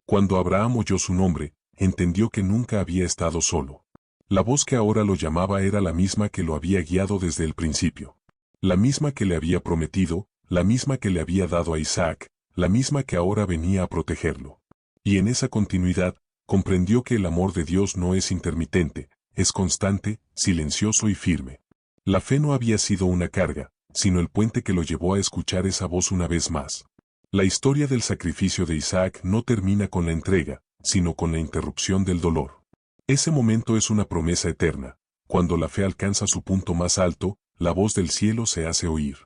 Speaker 1: Cuando Abraham oyó su nombre, entendió que nunca había estado solo. La voz que ahora lo llamaba era la misma que lo había guiado desde el principio. La misma que le había prometido, la misma que le había dado a Isaac, la misma que ahora venía a protegerlo. Y en esa continuidad, comprendió que el amor de Dios no es intermitente, es constante, silencioso y firme. La fe no había sido una carga, sino el puente que lo llevó a escuchar esa voz una vez más. La historia del sacrificio de Isaac no termina con la entrega, sino con la interrupción del dolor. Ese momento es una promesa eterna. Cuando la fe alcanza su punto más alto, la voz del cielo se hace oír.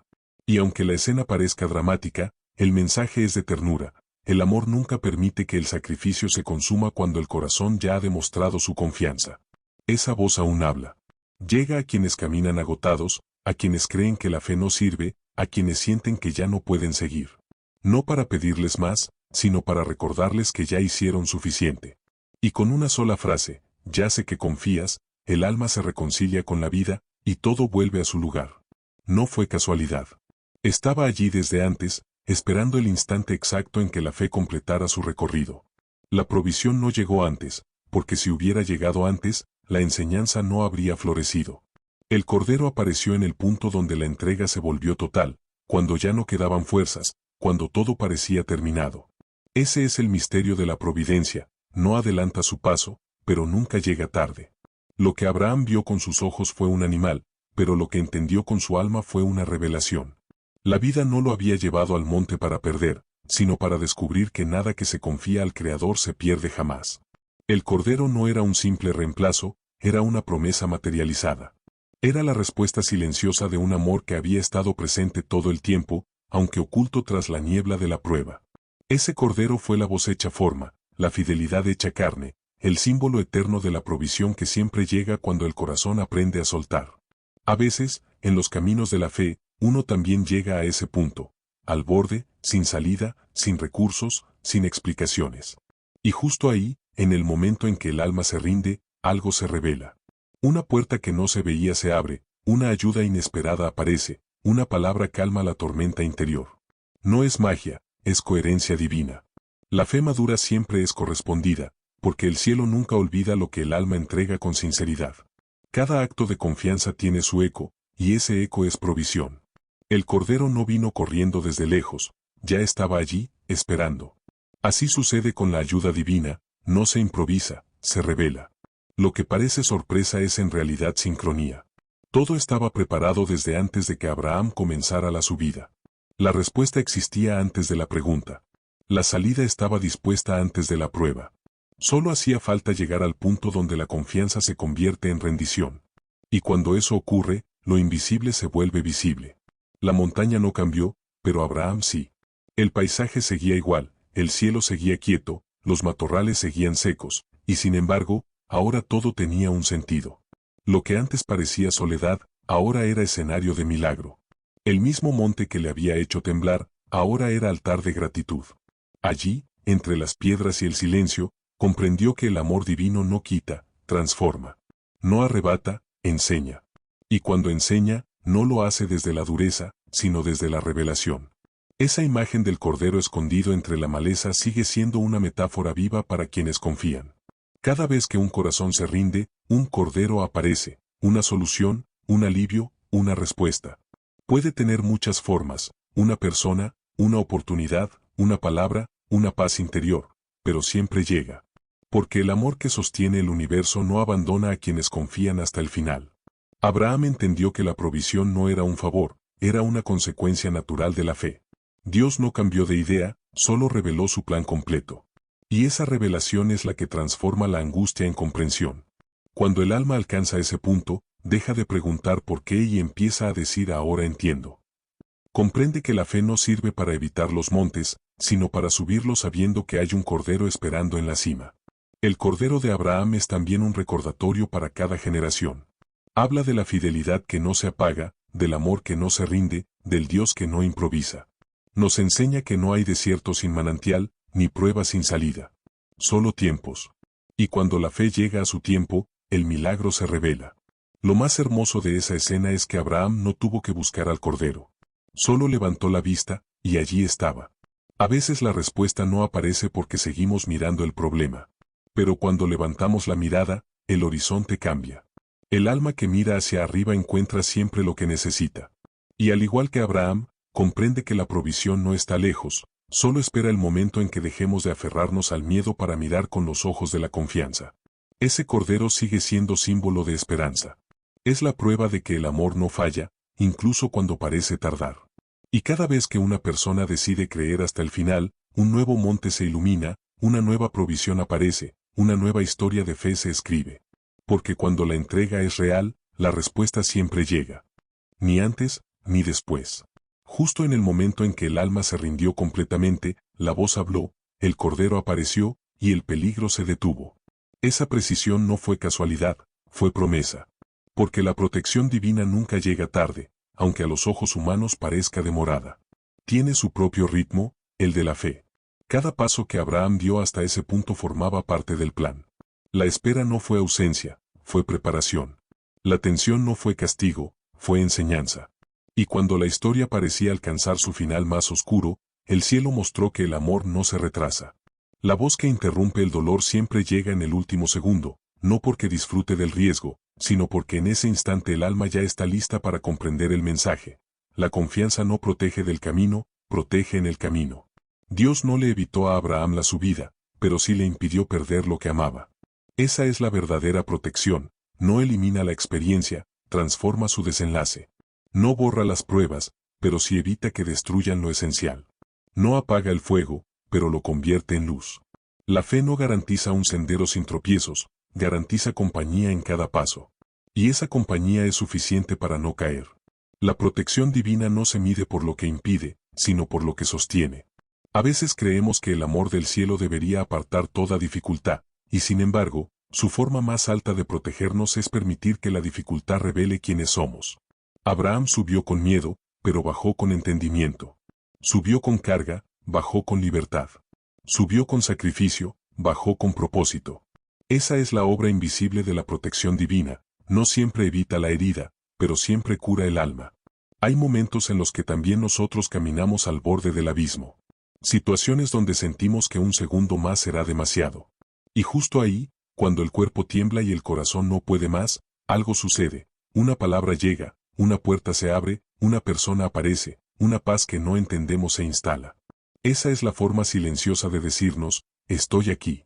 Speaker 1: Y aunque la escena parezca dramática, el mensaje es de ternura. El amor nunca permite que el sacrificio se consuma cuando el corazón ya ha demostrado su confianza. Esa voz aún habla. Llega a quienes caminan agotados, a quienes creen que la fe no sirve, a quienes sienten que ya no pueden seguir. No para pedirles más, sino para recordarles que ya hicieron suficiente. Y con una sola frase, ya sé que confías, el alma se reconcilia con la vida, y todo vuelve a su lugar. No fue casualidad. Estaba allí desde antes, esperando el instante exacto en que la fe completara su recorrido. La provisión no llegó antes, porque si hubiera llegado antes, la enseñanza no habría florecido. El Cordero apareció en el punto donde la entrega se volvió total, cuando ya no quedaban fuerzas, cuando todo parecía terminado. Ese es el misterio de la providencia, no adelanta su paso, pero nunca llega tarde. Lo que Abraham vio con sus ojos fue un animal, pero lo que entendió con su alma fue una revelación. La vida no lo había llevado al monte para perder, sino para descubrir que nada que se confía al Creador se pierde jamás. El Cordero no era un simple reemplazo, era una promesa materializada. Era la respuesta silenciosa de un amor que había estado presente todo el tiempo, aunque oculto tras la niebla de la prueba. Ese Cordero fue la voz hecha forma, la fidelidad hecha carne, el símbolo eterno de la provisión que siempre llega cuando el corazón aprende a soltar. A veces, en los caminos de la fe, uno también llega a ese punto, al borde, sin salida, sin recursos, sin explicaciones. Y justo ahí, en el momento en que el alma se rinde, algo se revela. Una puerta que no se veía se abre, una ayuda inesperada aparece, una palabra calma la tormenta interior. No es magia, es coherencia divina. La fe madura siempre es correspondida, porque el cielo nunca olvida lo que el alma entrega con sinceridad. Cada acto de confianza tiene su eco, y ese eco es provisión. El Cordero no vino corriendo desde lejos, ya estaba allí, esperando. Así sucede con la ayuda divina, no se improvisa, se revela. Lo que parece sorpresa es en realidad sincronía. Todo estaba preparado desde antes de que Abraham comenzara la subida. La respuesta existía antes de la pregunta. La salida estaba dispuesta antes de la prueba. Solo hacía falta llegar al punto donde la confianza se convierte en rendición. Y cuando eso ocurre, lo invisible se vuelve visible. La montaña no cambió, pero Abraham sí. El paisaje seguía igual, el cielo seguía quieto, los matorrales seguían secos, y sin embargo, ahora todo tenía un sentido. Lo que antes parecía soledad, ahora era escenario de milagro. El mismo monte que le había hecho temblar, ahora era altar de gratitud. Allí, entre las piedras y el silencio, comprendió que el amor divino no quita, transforma. No arrebata, enseña. Y cuando enseña, no lo hace desde la dureza, sino desde la revelación. Esa imagen del Cordero escondido entre la maleza sigue siendo una metáfora viva para quienes confían. Cada vez que un corazón se rinde, un Cordero aparece, una solución, un alivio, una respuesta. Puede tener muchas formas, una persona, una oportunidad, una palabra, una paz interior, pero siempre llega. Porque el amor que sostiene el universo no abandona a quienes confían hasta el final. Abraham entendió que la provisión no era un favor, era una consecuencia natural de la fe. Dios no cambió de idea, solo reveló su plan completo. Y esa revelación es la que transforma la angustia en comprensión. Cuando el alma alcanza ese punto, deja de preguntar por qué y empieza a decir ahora entiendo. Comprende que la fe no sirve para evitar los montes, sino para subirlos sabiendo que hay un Cordero esperando en la cima. El Cordero de Abraham es también un recordatorio para cada generación. Habla de la fidelidad que no se apaga, del amor que no se rinde, del Dios que no improvisa. Nos enseña que no hay desierto sin manantial, ni prueba sin salida. Solo tiempos. Y cuando la fe llega a su tiempo, el milagro se revela. Lo más hermoso de esa escena es que Abraham no tuvo que buscar al Cordero. Solo levantó la vista, y allí estaba. A veces la respuesta no aparece porque seguimos mirando el problema. Pero cuando levantamos la mirada, el horizonte cambia. El alma que mira hacia arriba encuentra siempre lo que necesita. Y al igual que Abraham, comprende que la provisión no está lejos, Solo espera el momento en que dejemos de aferrarnos al miedo para mirar con los ojos de la confianza. Ese cordero sigue siendo símbolo de esperanza. Es la prueba de que el amor no falla, incluso cuando parece tardar. Y cada vez que una persona decide creer hasta el final, un nuevo monte se ilumina, una nueva provisión aparece, una nueva historia de fe se escribe. Porque cuando la entrega es real, la respuesta siempre llega. Ni antes, ni después. Justo en el momento en que el alma se rindió completamente, la voz habló, el cordero apareció, y el peligro se detuvo. Esa precisión no fue casualidad, fue promesa. Porque la protección divina nunca llega tarde, aunque a los ojos humanos parezca demorada. Tiene su propio ritmo, el de la fe. Cada paso que Abraham dio hasta ese punto formaba parte del plan. La espera no fue ausencia, fue preparación. La tensión no fue castigo, fue enseñanza. Y cuando la historia parecía alcanzar su final más oscuro, el cielo mostró que el amor no se retrasa. La voz que interrumpe el dolor siempre llega en el último segundo, no porque disfrute del riesgo, sino porque en ese instante el alma ya está lista para comprender el mensaje. La confianza no protege del camino, protege en el camino. Dios no le evitó a Abraham la subida, pero sí le impidió perder lo que amaba. Esa es la verdadera protección, no elimina la experiencia, transforma su desenlace. No borra las pruebas, pero sí evita que destruyan lo esencial. No apaga el fuego, pero lo convierte en luz. La fe no garantiza un sendero sin tropiezos, garantiza compañía en cada paso. Y esa compañía es suficiente para no caer. La protección divina no se mide por lo que impide, sino por lo que sostiene. A veces creemos que el amor del cielo debería apartar toda dificultad, y sin embargo, su forma más alta de protegernos es permitir que la dificultad revele quiénes somos. Abraham subió con miedo, pero bajó con entendimiento. Subió con carga, bajó con libertad. Subió con sacrificio, bajó con propósito. Esa es la obra invisible de la protección divina, no siempre evita la herida, pero siempre cura el alma. Hay momentos en los que también nosotros caminamos al borde del abismo. Situaciones donde sentimos que un segundo más será demasiado. Y justo ahí, cuando el cuerpo tiembla y el corazón no puede más, algo sucede, una palabra llega, una puerta se abre, una persona aparece, una paz que no entendemos se instala. Esa es la forma silenciosa de decirnos, estoy aquí.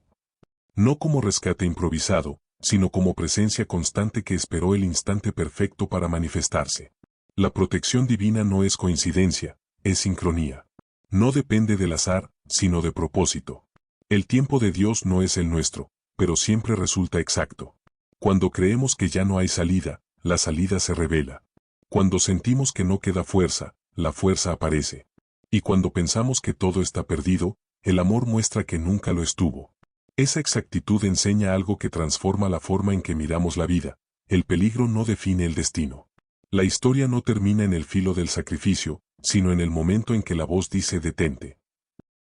Speaker 1: No como rescate improvisado, sino como presencia constante que esperó el instante perfecto para manifestarse. La protección divina no es coincidencia, es sincronía. No depende del azar, sino de propósito. El tiempo de Dios no es el nuestro, pero siempre resulta exacto. Cuando creemos que ya no hay salida, la salida se revela. Cuando sentimos que no queda fuerza, la fuerza aparece. Y cuando pensamos que todo está perdido, el amor muestra que nunca lo estuvo. Esa exactitud enseña algo que transforma la forma en que miramos la vida. El peligro no define el destino. La historia no termina en el filo del sacrificio, sino en el momento en que la voz dice detente.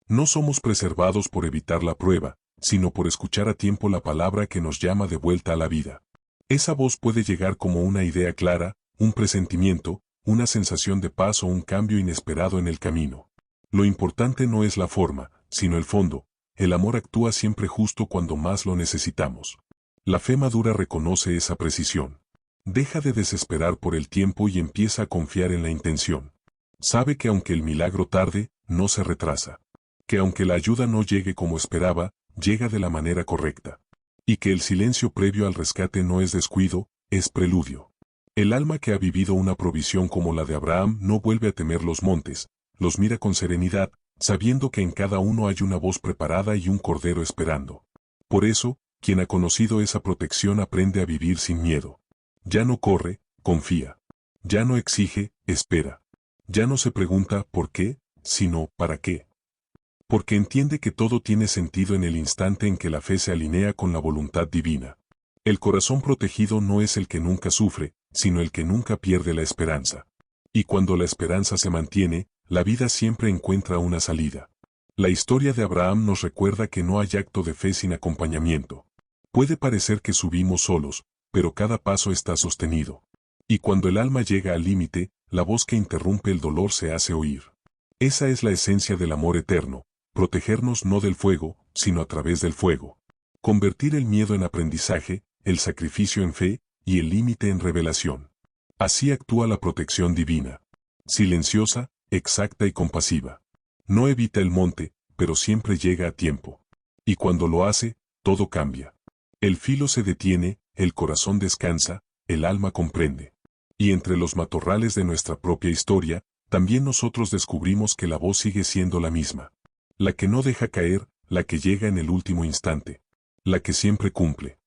Speaker 1: No somos preservados por evitar la prueba, sino por escuchar a tiempo la palabra que nos llama de vuelta a la vida. Esa voz puede llegar como una idea clara, un presentimiento, una sensación de paz o un cambio inesperado en el camino. Lo importante no es la forma, sino el fondo. El amor actúa siempre justo cuando más lo necesitamos. La fe madura reconoce esa precisión. Deja de desesperar por el tiempo y empieza a confiar en la intención. Sabe que aunque el milagro tarde, no se retrasa. Que aunque la ayuda no llegue como esperaba, llega de la manera correcta. Y que el silencio previo al rescate no es descuido, es preludio. El alma que ha vivido una provisión como la de Abraham no vuelve a temer los montes, los mira con serenidad, sabiendo que en cada uno hay una voz preparada y un cordero esperando. Por eso, quien ha conocido esa protección aprende a vivir sin miedo. Ya no corre, confía. Ya no exige, espera. Ya no se pregunta ¿por qué?, sino ¿para qué? Porque entiende que todo tiene sentido en el instante en que la fe se alinea con la voluntad divina. El corazón protegido no es el que nunca sufre, sino el que nunca pierde la esperanza. Y cuando la esperanza se mantiene, la vida siempre encuentra una salida. La historia de Abraham nos recuerda que no hay acto de fe sin acompañamiento. Puede parecer que subimos solos, pero cada paso está sostenido. Y cuando el alma llega al límite, la voz que interrumpe el dolor se hace oír. Esa es la esencia del amor eterno, protegernos no del fuego, sino a través del fuego. Convertir el miedo en aprendizaje, el sacrificio en fe, y el límite en revelación. Así actúa la protección divina. Silenciosa, exacta y compasiva. No evita el monte, pero siempre llega a tiempo. Y cuando lo hace, todo cambia. El filo se detiene, el corazón descansa, el alma comprende. Y entre los matorrales de nuestra propia historia, también nosotros descubrimos que la voz sigue siendo la misma. La que no deja caer, la que llega en el último instante. La que siempre cumple.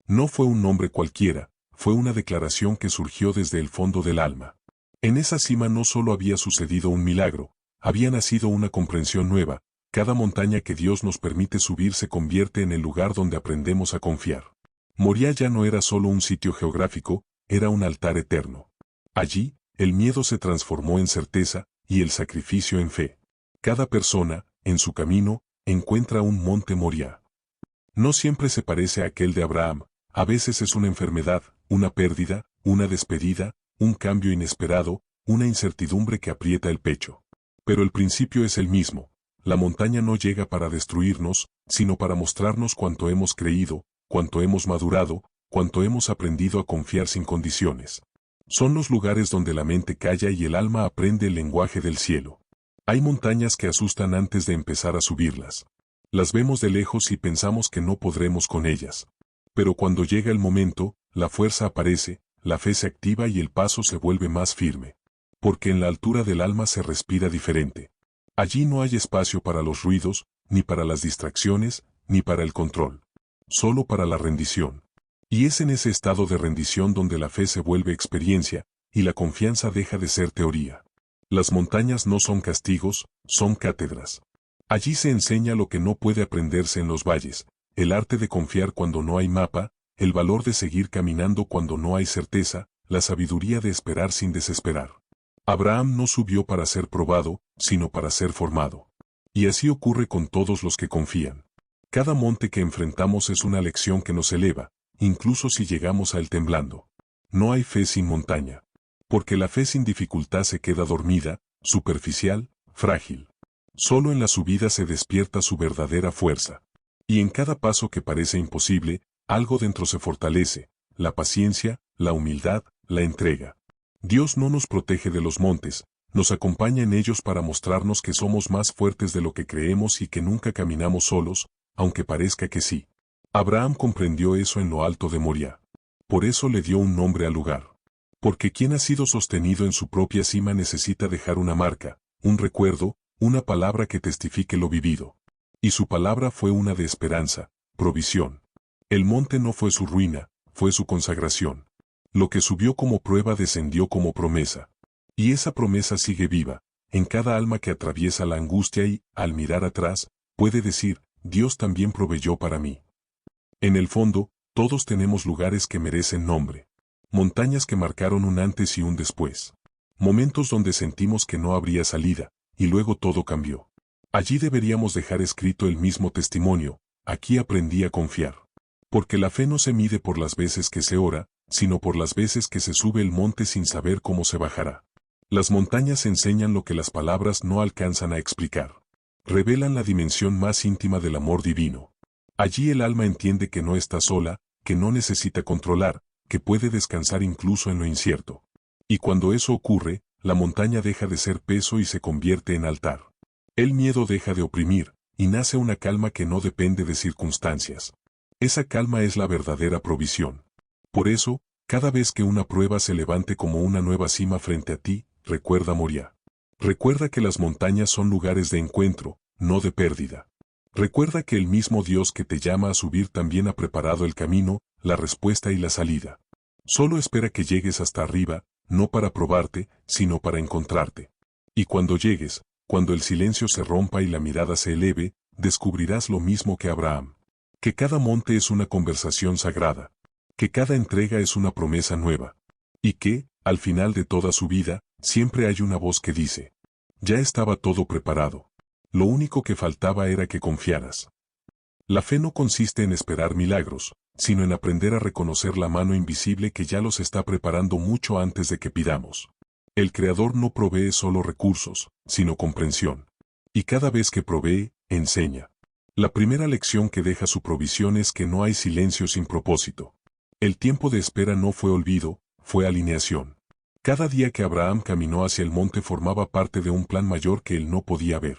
Speaker 1: No fue un nombre cualquiera, fue una declaración que surgió desde el fondo del alma. En esa cima no solo había sucedido un milagro, había nacido una comprensión nueva. Cada montaña que Dios nos permite subir se convierte en el lugar donde aprendemos a confiar. Moriah ya no era solo un sitio geográfico, era un altar eterno. Allí, el miedo se transformó en certeza, y el sacrificio en fe. Cada persona, en su camino, encuentra un monte Moriah. No siempre se parece a aquel de Abraham, a veces es una enfermedad, una pérdida, una despedida, un cambio inesperado, una incertidumbre que aprieta el pecho. Pero el principio es el mismo. La montaña no llega para destruirnos, sino para mostrarnos cuánto hemos creído, cuánto hemos madurado, cuánto hemos aprendido a confiar sin condiciones. Son los lugares donde la mente calla y el alma aprende el lenguaje del cielo. Hay montañas que asustan antes de empezar a subirlas. Las vemos de lejos y pensamos que no podremos con ellas. Pero cuando llega el momento, la fuerza aparece, la fe se activa y el paso se vuelve más firme. Porque en la altura del alma se respira diferente. Allí no hay espacio para los ruidos, ni para las distracciones, ni para el control. Solo para la rendición. Y es en ese estado de rendición donde la fe se vuelve experiencia, y la confianza deja de ser teoría. Las montañas no son castigos, son cátedras. Allí se enseña lo que no puede aprenderse en los valles, el arte de confiar cuando no hay mapa, el valor de seguir caminando cuando no hay certeza, la sabiduría de esperar sin desesperar. Abraham no subió para ser probado, sino para ser formado. Y así ocurre con todos los que confían. Cada monte que enfrentamos es una lección que nos eleva, incluso si llegamos a él temblando. No hay fe sin montaña. Porque la fe sin dificultad se queda dormida, superficial, frágil. Solo en la subida se despierta su verdadera fuerza. Y en cada paso que parece imposible, algo dentro se fortalece, la paciencia, la humildad, la entrega. Dios no nos protege de los montes, nos acompaña en ellos para mostrarnos que somos más fuertes de lo que creemos y que nunca caminamos solos, aunque parezca que sí. Abraham comprendió eso en lo alto de Moriah. Por eso le dio un nombre al lugar. Porque quien ha sido sostenido en su propia cima necesita dejar una marca, un recuerdo, una palabra que testifique lo vivido. Y su palabra fue una de esperanza, provisión. El monte no fue su ruina, fue su consagración. Lo que subió como prueba descendió como promesa. Y esa promesa sigue viva, en cada alma que atraviesa la angustia y, al mirar atrás, puede decir, Dios también proveyó para mí. En el fondo, todos tenemos lugares que merecen nombre. Montañas que marcaron un antes y un después. Momentos donde sentimos que no habría salida, y luego todo cambió. Allí deberíamos dejar escrito el mismo testimonio, aquí aprendí a confiar. Porque la fe no se mide por las veces que se ora, sino por las veces que se sube el monte sin saber cómo se bajará. Las montañas enseñan lo que las palabras no alcanzan a explicar. Revelan la dimensión más íntima del amor divino. Allí el alma entiende que no está sola, que no necesita controlar, que puede descansar incluso en lo incierto. Y cuando eso ocurre, la montaña deja de ser peso y se convierte en altar. El miedo deja de oprimir, y nace una calma que no depende de circunstancias. Esa calma es la verdadera provisión. Por eso, cada vez que una prueba se levante como una nueva cima frente a ti, recuerda Moriah. Recuerda que las montañas son lugares de encuentro, no de pérdida. Recuerda que el mismo Dios que te llama a subir también ha preparado el camino, la respuesta y la salida. Solo espera que llegues hasta arriba, no para probarte, sino para encontrarte. Y cuando llegues, cuando el silencio se rompa y la mirada se eleve, descubrirás lo mismo que Abraham. Que cada monte es una conversación sagrada. Que cada entrega es una promesa nueva. Y que, al final de toda su vida, siempre hay una voz que dice: ya estaba todo preparado. Lo único que faltaba era que confiaras. La fe no consiste en esperar milagros, sino en aprender a reconocer la mano invisible que ya los está preparando mucho antes de que pidamos. El Creador no provee solo recursos, sino comprensión. Y cada vez que provee, enseña. La primera lección que deja su provisión es que no hay silencio sin propósito. El tiempo de espera no fue olvido, fue alineación. Cada día que Abraham caminó hacia el monte formaba parte de un plan mayor que él no podía ver.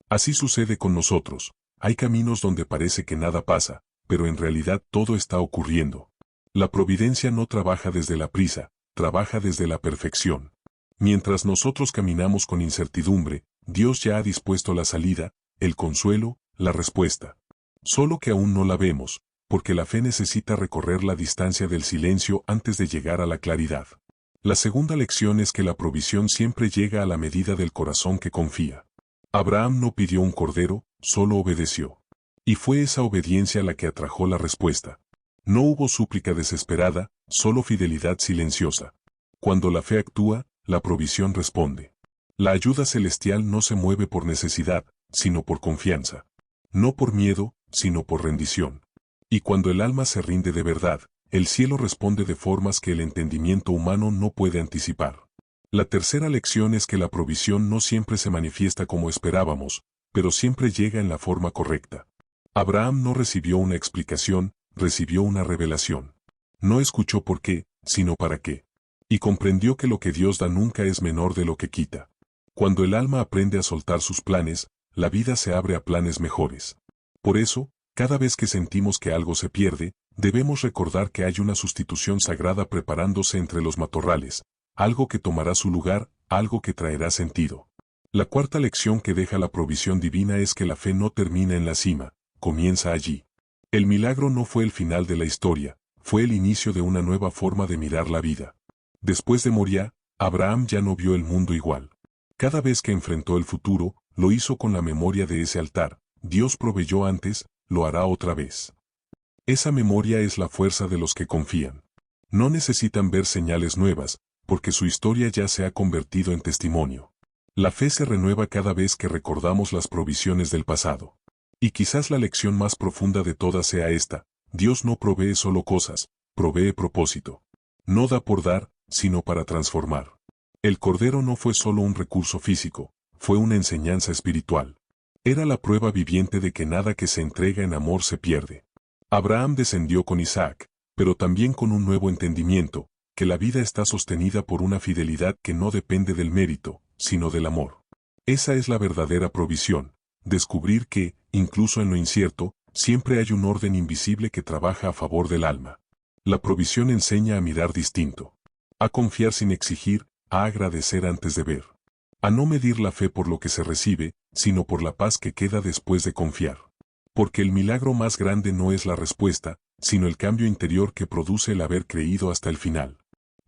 Speaker 1: Así sucede con nosotros. Hay caminos donde parece que nada pasa, pero en realidad todo está ocurriendo. La providencia no trabaja desde la prisa, trabaja desde la perfección. Mientras nosotros caminamos con incertidumbre, Dios ya ha dispuesto la salida, el consuelo, la respuesta. Solo que aún no la vemos, porque la fe necesita recorrer la distancia del silencio antes de llegar a la claridad. La segunda lección es que la provisión siempre llega a la medida del corazón que confía. Abraham no pidió un cordero, solo obedeció. Y fue esa obediencia la que atrajo la respuesta. No hubo súplica desesperada, solo fidelidad silenciosa. Cuando la fe actúa, la provisión responde. La ayuda celestial no se mueve por necesidad, sino por confianza. No por miedo, sino por rendición. Y cuando el alma se rinde de verdad, el cielo responde de formas que el entendimiento humano no puede anticipar. La tercera lección es que la provisión no siempre se manifiesta como esperábamos, pero siempre llega en la forma correcta. Abraham no recibió una explicación, recibió una revelación. No escuchó por qué, sino para qué. Y comprendió que lo que Dios da nunca es menor de lo que quita. Cuando el alma aprende a soltar sus planes, la vida se abre a planes mejores. Por eso, cada vez que sentimos que algo se pierde, debemos recordar que hay una sustitución sagrada preparándose entre los matorrales, algo que tomará su lugar, algo que traerá sentido. La cuarta lección que deja la provisión divina es que la fe no termina en la cima, comienza allí. El milagro no fue el final de la historia, fue el inicio de una nueva forma de mirar la vida. Después de Moriah, Abraham ya no vio el mundo igual. Cada vez que enfrentó el futuro, lo hizo con la memoria de ese altar. Dios proveyó antes, lo hará otra vez. Esa memoria es la fuerza de los que confían. No necesitan ver señales nuevas, porque su historia ya se ha convertido en testimonio. La fe se renueva cada vez que recordamos las provisiones del pasado. Y quizás la lección más profunda de todas sea esta: Dios no provee solo cosas, provee propósito. No da por dar, sino para transformar. El cordero no fue solo un recurso físico, fue una enseñanza espiritual. Era la prueba viviente de que nada que se entrega en amor se pierde. Abraham descendió con Isaac, pero también con un nuevo entendimiento, que la vida está sostenida por una fidelidad que no depende del mérito, sino del amor. Esa es la verdadera provisión, descubrir que, incluso en lo incierto, siempre hay un orden invisible que trabaja a favor del alma. La provisión enseña a mirar distinto, a confiar sin exigir, a agradecer antes de ver, a no medir la fe por lo que se recibe, sino por la paz que queda después de confiar. Porque el milagro más grande no es la respuesta, sino el cambio interior que produce el haber creído hasta el final.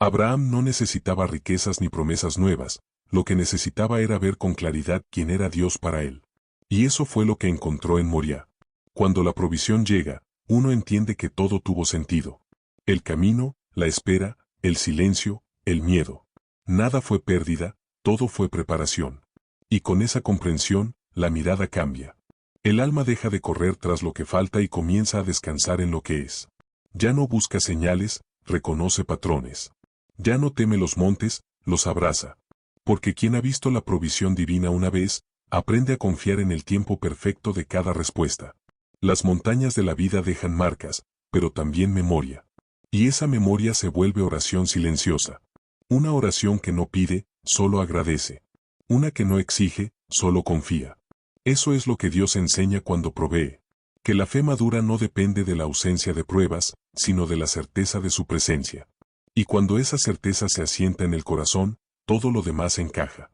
Speaker 1: Abraham no necesitaba riquezas ni promesas nuevas, lo que necesitaba era ver con claridad quién era Dios para él. Y eso fue lo que encontró en Moriah. Cuando la provisión llega, uno entiende que todo tuvo sentido. El camino, la espera, el silencio, el miedo. Nada fue pérdida, todo fue preparación. Y con esa comprensión, la mirada cambia. El alma deja de correr tras lo que falta y comienza a descansar en lo que es. Ya no busca señales, reconoce patrones. Ya no teme los montes, los abraza. Porque quien ha visto la provisión divina una vez, aprende a confiar en el tiempo perfecto de cada respuesta. Las montañas de la vida dejan marcas, pero también memoria. Y esa memoria se vuelve oración silenciosa. Una oración que no pide, solo agradece. Una que no exige, solo confía. Eso es lo que Dios enseña cuando provee. Que la fe madura no depende de la ausencia de pruebas, sino de la certeza de su presencia. Y cuando esa certeza se asienta en el corazón, todo lo demás encaja.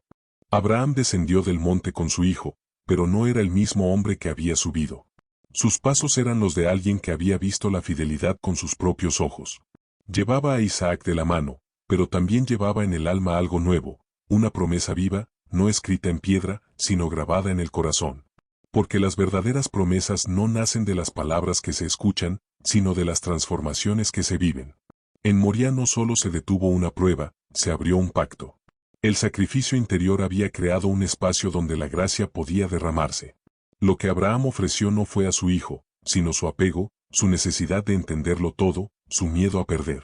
Speaker 1: Abraham descendió del monte con su hijo, pero no era el mismo hombre que había subido. Sus pasos eran los de alguien que había visto la fidelidad con sus propios ojos. Llevaba a Isaac de la mano, pero también llevaba en el alma algo nuevo, una promesa viva, no escrita en piedra, sino grabada en el corazón. Porque las verdaderas promesas no nacen de las palabras que se escuchan, sino de las transformaciones que se viven. En Moriah no solo se detuvo una prueba, se abrió un pacto. El sacrificio interior había creado un espacio donde la gracia podía derramarse. Lo que Abraham ofreció no fue a su hijo, sino su apego, su necesidad de entenderlo todo, su miedo a perder.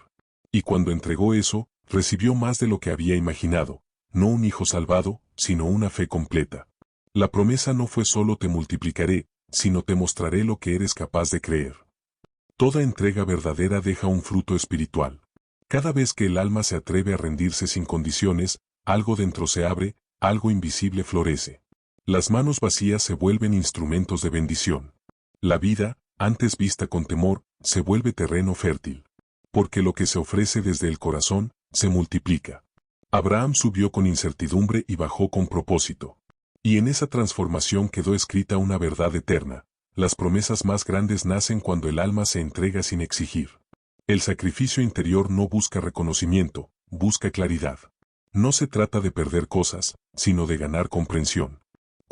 Speaker 1: Y cuando entregó eso, recibió más de lo que había imaginado, no un hijo salvado, sino una fe completa. La promesa no fue solo te multiplicaré, sino te mostraré lo que eres capaz de creer. Toda entrega verdadera deja un fruto espiritual. Cada vez que el alma se atreve a rendirse sin condiciones, algo dentro se abre, algo invisible florece. Las manos vacías se vuelven instrumentos de bendición. La vida, antes vista con temor, se vuelve terreno fértil. Porque lo que se ofrece desde el corazón, se multiplica. Abraham subió con incertidumbre y bajó con propósito. Y en esa transformación quedó escrita una verdad eterna. Las promesas más grandes nacen cuando el alma se entrega sin exigir. El sacrificio interior no busca reconocimiento, busca claridad. No se trata de perder cosas, sino de ganar comprensión.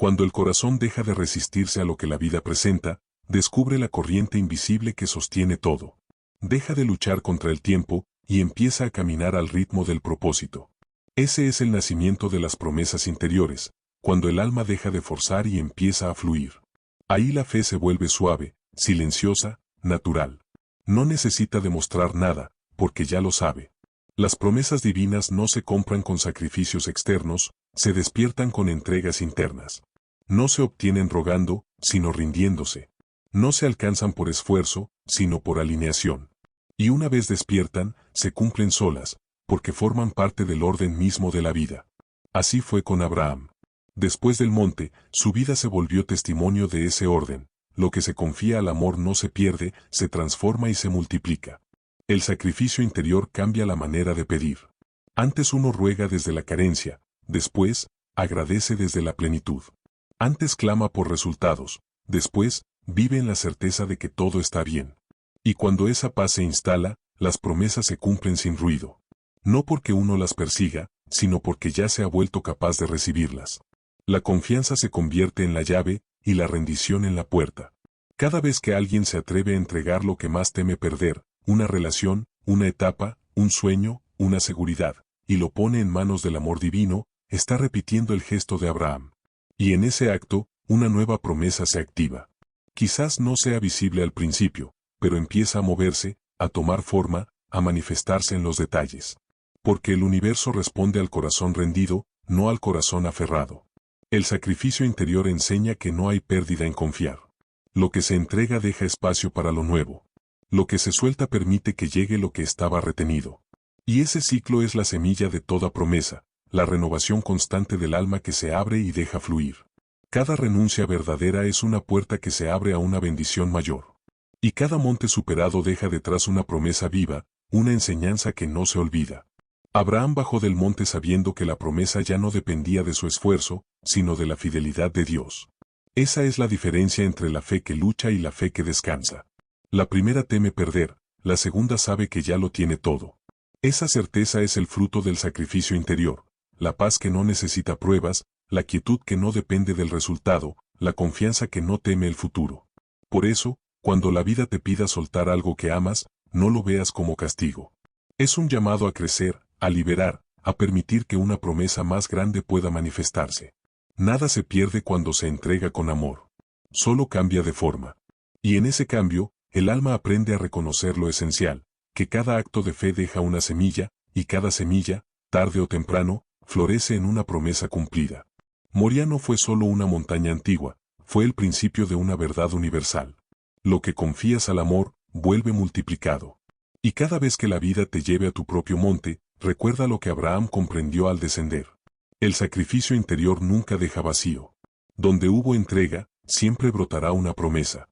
Speaker 1: Cuando el corazón deja de resistirse a lo que la vida presenta, descubre la corriente invisible que sostiene todo. Deja de luchar contra el tiempo y empieza a caminar al ritmo del propósito. Ese es el nacimiento de las promesas interiores, cuando el alma deja de forzar y empieza a fluir. Ahí la fe se vuelve suave, silenciosa, natural. No necesita demostrar nada, porque ya lo sabe. Las promesas divinas no se compran con sacrificios externos, se despiertan con entregas internas. No se obtienen rogando, sino rindiéndose. No se alcanzan por esfuerzo, sino por alineación. Y una vez despiertan, se cumplen solas, porque forman parte del orden mismo de la vida. Así fue con Abraham. Después del monte, su vida se volvió testimonio de ese orden. Lo que se confía al amor no se pierde, se transforma y se multiplica. El sacrificio interior cambia la manera de pedir. Antes uno ruega desde la carencia, después, agradece desde la plenitud. Antes clama por resultados, después, vive en la certeza de que todo está bien. Y cuando esa paz se instala, las promesas se cumplen sin ruido. No porque uno las persiga, sino porque ya se ha vuelto capaz de recibirlas. La confianza se convierte en la llave, y la rendición en la puerta. Cada vez que alguien se atreve a entregar lo que más teme perder, una relación, una etapa, un sueño, una seguridad, y lo pone en manos del amor divino, está repitiendo el gesto de Abraham. Y en ese acto, una nueva promesa se activa. Quizás no sea visible al principio, pero empieza a moverse, a tomar forma, a manifestarse en los detalles. Porque el universo responde al corazón rendido, no al corazón aferrado. El sacrificio interior enseña que no hay pérdida en confiar. Lo que se entrega deja espacio para lo nuevo. Lo que se suelta permite que llegue lo que estaba retenido. Y ese ciclo es la semilla de toda promesa, la renovación constante del alma que se abre y deja fluir. Cada renuncia verdadera es una puerta que se abre a una bendición mayor. Y cada monte superado deja detrás una promesa viva, una enseñanza que no se olvida. Abraham bajó del monte sabiendo que la promesa ya no dependía de su esfuerzo, sino de la fidelidad de Dios. Esa es la diferencia entre la fe que lucha y la fe que descansa. La primera teme perder, la segunda sabe que ya lo tiene todo. Esa certeza es el fruto del sacrificio interior, la paz que no necesita pruebas, la quietud que no depende del resultado, la confianza que no teme el futuro. Por eso, cuando la vida te pida soltar algo que amas, no lo veas como castigo. Es un llamado a crecer, a liberar, a permitir que una promesa más grande pueda manifestarse. Nada se pierde cuando se entrega con amor. Solo cambia de forma. Y en ese cambio, el alma aprende a reconocer lo esencial, que cada acto de fe deja una semilla, y cada semilla, tarde o temprano, florece en una promesa cumplida. Moria no fue solo una montaña antigua, fue el principio de una verdad universal. Lo que confías al amor, vuelve multiplicado. Y cada vez que la vida te lleve a tu propio monte, recuerda lo que Abraham comprendió al descender. El sacrificio interior nunca deja vacío. Donde hubo entrega, siempre brotará una promesa.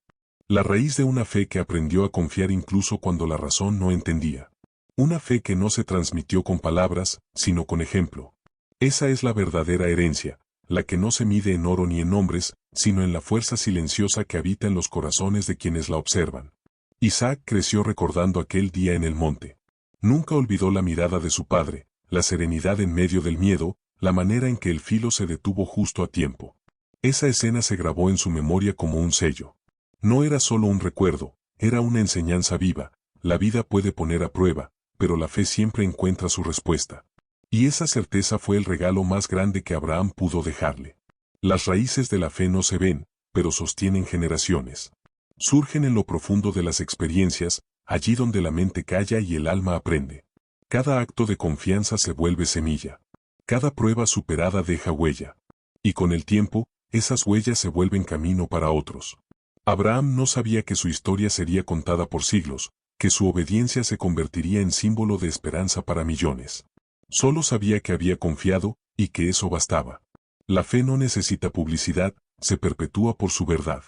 Speaker 1: La raíz de una fe que aprendió a confiar incluso cuando la razón no entendía. Una fe que no se transmitió con palabras, sino con ejemplo. Esa es la verdadera herencia, la que no se mide en oro ni en nombres, sino en la fuerza silenciosa que habita en los corazones de quienes la observan. Isaac creció recordando aquel día en el monte. Nunca olvidó la mirada de su padre, la serenidad en medio del miedo, la manera en que el filo se detuvo justo a tiempo. Esa escena se grabó en su memoria como un sello. No era solo un recuerdo, era una enseñanza viva. La vida puede poner a prueba, pero la fe siempre encuentra su respuesta. Y esa certeza fue el regalo más grande que Abraham pudo dejarle. Las raíces de la fe no se ven, pero sostienen generaciones. Surgen en lo profundo de las experiencias, allí donde la mente calla y el alma aprende. Cada acto de confianza se vuelve semilla. Cada prueba superada deja huella. Y con el tiempo, esas huellas se vuelven camino para otros. Abraham no sabía que su historia sería contada por siglos, que su obediencia se convertiría en símbolo de esperanza para millones. Solo sabía que había confiado, y que eso bastaba. La fe no necesita publicidad, se perpetúa por su verdad.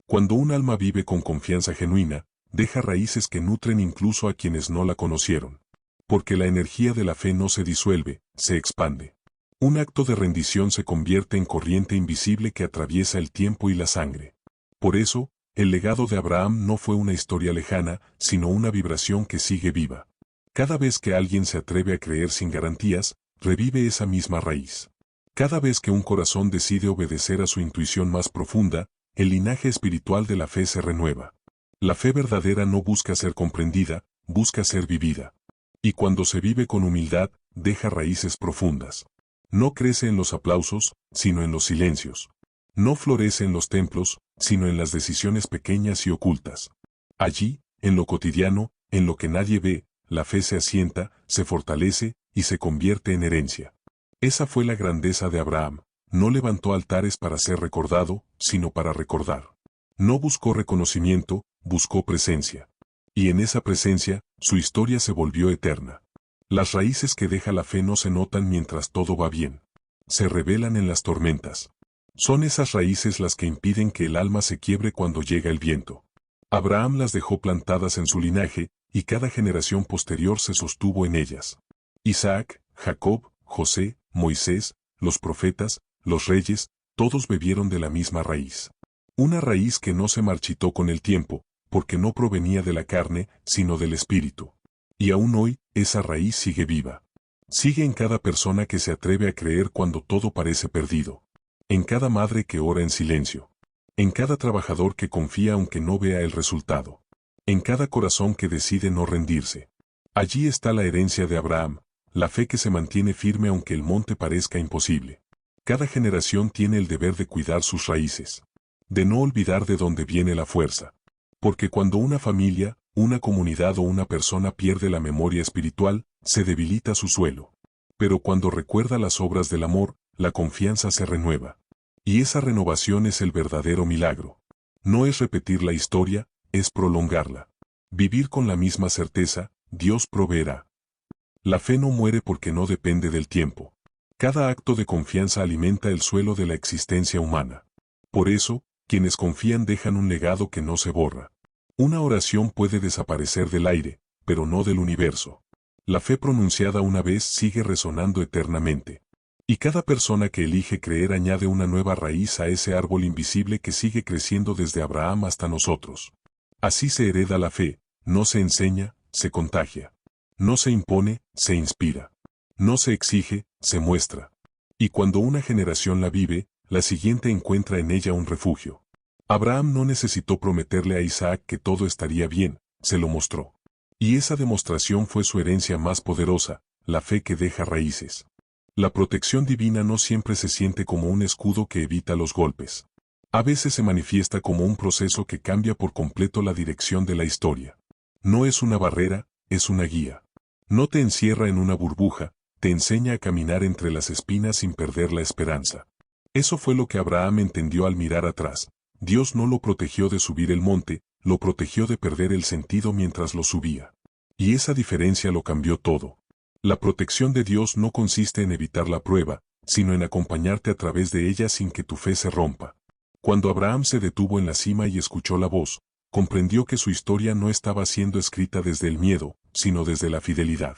Speaker 1: Cuando un alma vive con confianza genuina, deja raíces que nutren incluso a quienes no la conocieron. Porque la energía de la fe no se disuelve, se expande. Un acto de rendición se convierte en corriente invisible que atraviesa el tiempo y la sangre. Por eso, el legado de Abraham no fue una historia lejana, sino una vibración que sigue viva. Cada vez que alguien se atreve a creer sin garantías, revive esa misma raíz. Cada vez que un corazón decide obedecer a su intuición más profunda, el linaje espiritual de la fe se renueva. La fe verdadera no busca ser comprendida, busca ser vivida. Y cuando se vive con humildad, deja raíces profundas. No crece en los aplausos, sino en los silencios. No florece en los templos, sino en las decisiones pequeñas y ocultas. Allí, en lo cotidiano, en lo que nadie ve, la fe se asienta, se fortalece y se convierte en herencia. Esa fue la grandeza de Abraham. No levantó altares para ser recordado, sino para recordar. No buscó reconocimiento, buscó presencia. Y en esa presencia, su historia se volvió eterna. Las raíces que deja la fe no se notan mientras todo va bien. Se revelan en las tormentas. Son esas raíces las que impiden que el alma se quiebre cuando llega el viento. Abraham las dejó plantadas en su linaje, y cada generación posterior se sostuvo en ellas. Isaac, Jacob, José, Moisés, los profetas, los reyes, todos bebieron de la misma raíz. Una raíz que no se marchitó con el tiempo, porque no provenía de la carne, sino del espíritu. Y aún hoy, esa raíz sigue viva. Sigue en cada persona que se atreve a creer cuando todo parece perdido. En cada madre que ora en silencio. En cada trabajador que confía aunque no vea el resultado. En cada corazón que decide no rendirse. Allí está la herencia de Abraham, la fe que se mantiene firme aunque el monte parezca imposible. Cada generación tiene el deber de cuidar sus raíces. De no olvidar de dónde viene la fuerza. Porque cuando una familia, una comunidad o una persona pierde la memoria espiritual, se debilita su suelo. Pero cuando recuerda las obras del amor, la confianza se renueva. Y esa renovación es el verdadero milagro. No es repetir la historia, es prolongarla. Vivir con la misma certeza, Dios proveerá. La fe no muere porque no depende del tiempo. Cada acto de confianza alimenta el suelo de la existencia humana. Por eso, quienes confían dejan un legado que no se borra. Una oración puede desaparecer del aire, pero no del universo. La fe pronunciada una vez sigue resonando eternamente. Y cada persona que elige creer añade una nueva raíz a ese árbol invisible que sigue creciendo desde Abraham hasta nosotros. Así se hereda la fe, no se enseña, se contagia. No se impone, se inspira. No se exige, se muestra. Y cuando una generación la vive, la siguiente encuentra en ella un refugio. Abraham no necesitó prometerle a Isaac que todo estaría bien, se lo mostró. Y esa demostración fue su herencia más poderosa, la fe que deja raíces. La protección divina no siempre se siente como un escudo que evita los golpes. A veces se manifiesta como un proceso que cambia por completo la dirección de la historia. No es una barrera, es una guía. No te encierra en una burbuja, te enseña a caminar entre las espinas sin perder la esperanza. Eso fue lo que Abraham entendió al mirar atrás. Dios no lo protegió de subir el monte, lo protegió de perder el sentido mientras lo subía. Y esa diferencia lo cambió todo. La protección de Dios no consiste en evitar la prueba, sino en acompañarte a través de ella sin que tu fe se rompa. Cuando Abraham se detuvo en la cima y escuchó la voz, comprendió que su historia no estaba siendo escrita desde el miedo, sino desde la fidelidad.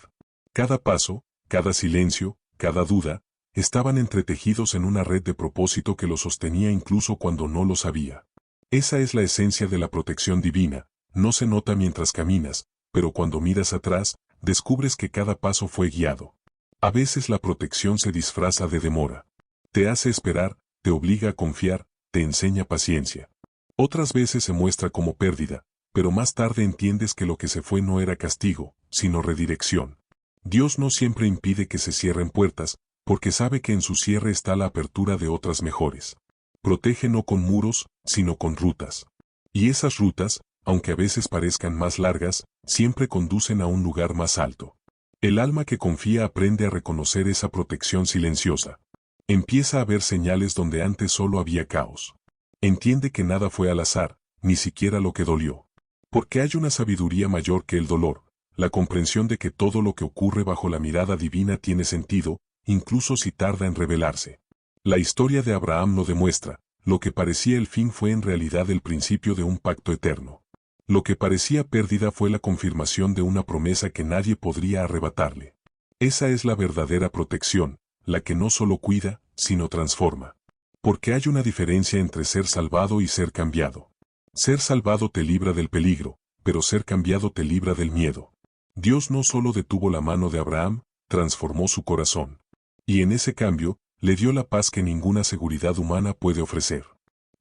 Speaker 1: Cada paso, cada silencio, cada duda, estaban entretejidos en una red de propósito que lo sostenía incluso cuando no lo sabía. Esa es la esencia de la protección divina, no se nota mientras caminas, pero cuando miras atrás, descubres que cada paso fue guiado. A veces la protección se disfraza de demora. Te hace esperar, te obliga a confiar, te enseña paciencia. Otras veces se muestra como pérdida, pero más tarde entiendes que lo que se fue no era castigo, sino redirección. Dios no siempre impide que se cierren puertas, porque sabe que en su cierre está la apertura de otras mejores. Protege no con muros, sino con rutas. Y esas rutas, aunque a veces parezcan más largas, siempre conducen a un lugar más alto. El alma que confía aprende a reconocer esa protección silenciosa. Empieza a ver señales donde antes solo había caos. Entiende que nada fue al azar, ni siquiera lo que dolió. Porque hay una sabiduría mayor que el dolor, la comprensión de que todo lo que ocurre bajo la mirada divina tiene sentido, incluso si tarda en revelarse. La historia de Abraham lo demuestra. Lo que parecía el fin fue en realidad el principio de un pacto eterno. Lo que parecía pérdida fue la confirmación de una promesa que nadie podría arrebatarle. Esa es la verdadera protección, la que no solo cuida, sino transforma. Porque hay una diferencia entre ser salvado y ser cambiado. Ser salvado te libra del peligro, pero ser cambiado te libra del miedo. Dios no solo detuvo la mano de Abraham, transformó su corazón. Y en ese cambio, le dio la paz que ninguna seguridad humana puede ofrecer.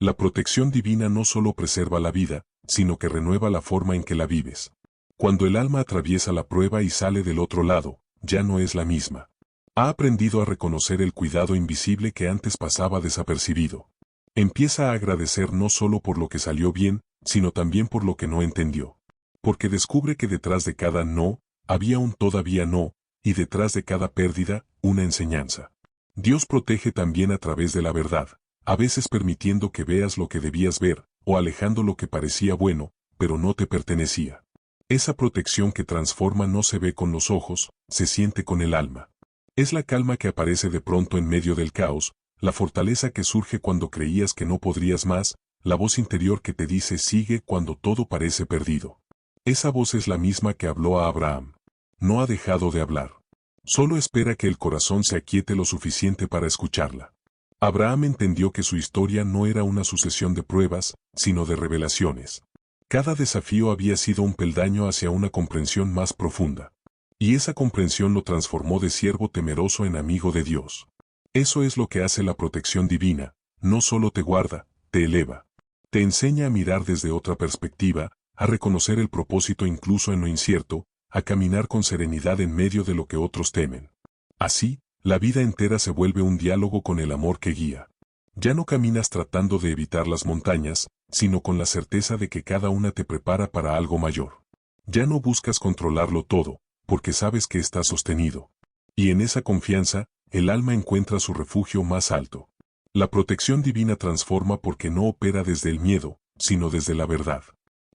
Speaker 1: La protección divina no solo preserva la vida, sino que renueva la forma en que la vives. Cuando el alma atraviesa la prueba y sale del otro lado, ya no es la misma. Ha aprendido a reconocer el cuidado invisible que antes pasaba desapercibido. Empieza a agradecer no solo por lo que salió bien, sino también por lo que no entendió. Porque descubre que detrás de cada no, había un todavía no, y detrás de cada pérdida, una enseñanza. Dios protege también a través de la verdad, a veces permitiendo que veas lo que debías ver, o alejando lo que parecía bueno, pero no te pertenecía. Esa protección que transforma no se ve con los ojos, se siente con el alma. Es la calma que aparece de pronto en medio del caos, la fortaleza que surge cuando creías que no podrías más, la voz interior que te dice sigue cuando todo parece perdido. Esa voz es la misma que habló a Abraham. No ha dejado de hablar. Solo espera que el corazón se aquiete lo suficiente para escucharla. Abraham entendió que su historia no era una sucesión de pruebas, sino de revelaciones. Cada desafío había sido un peldaño hacia una comprensión más profunda. Y esa comprensión lo transformó de siervo temeroso en amigo de Dios. Eso es lo que hace la protección divina, no solo te guarda, te eleva. Te enseña a mirar desde otra perspectiva, a reconocer el propósito incluso en lo incierto, a caminar con serenidad en medio de lo que otros temen. Así, la vida entera se vuelve un diálogo con el amor que guía. Ya no caminas tratando de evitar las montañas, sino con la certeza de que cada una te prepara para algo mayor. Ya no buscas controlarlo todo, porque sabes que está sostenido. Y en esa confianza, el alma encuentra su refugio más alto. La protección divina transforma porque no opera desde el miedo, sino desde la verdad.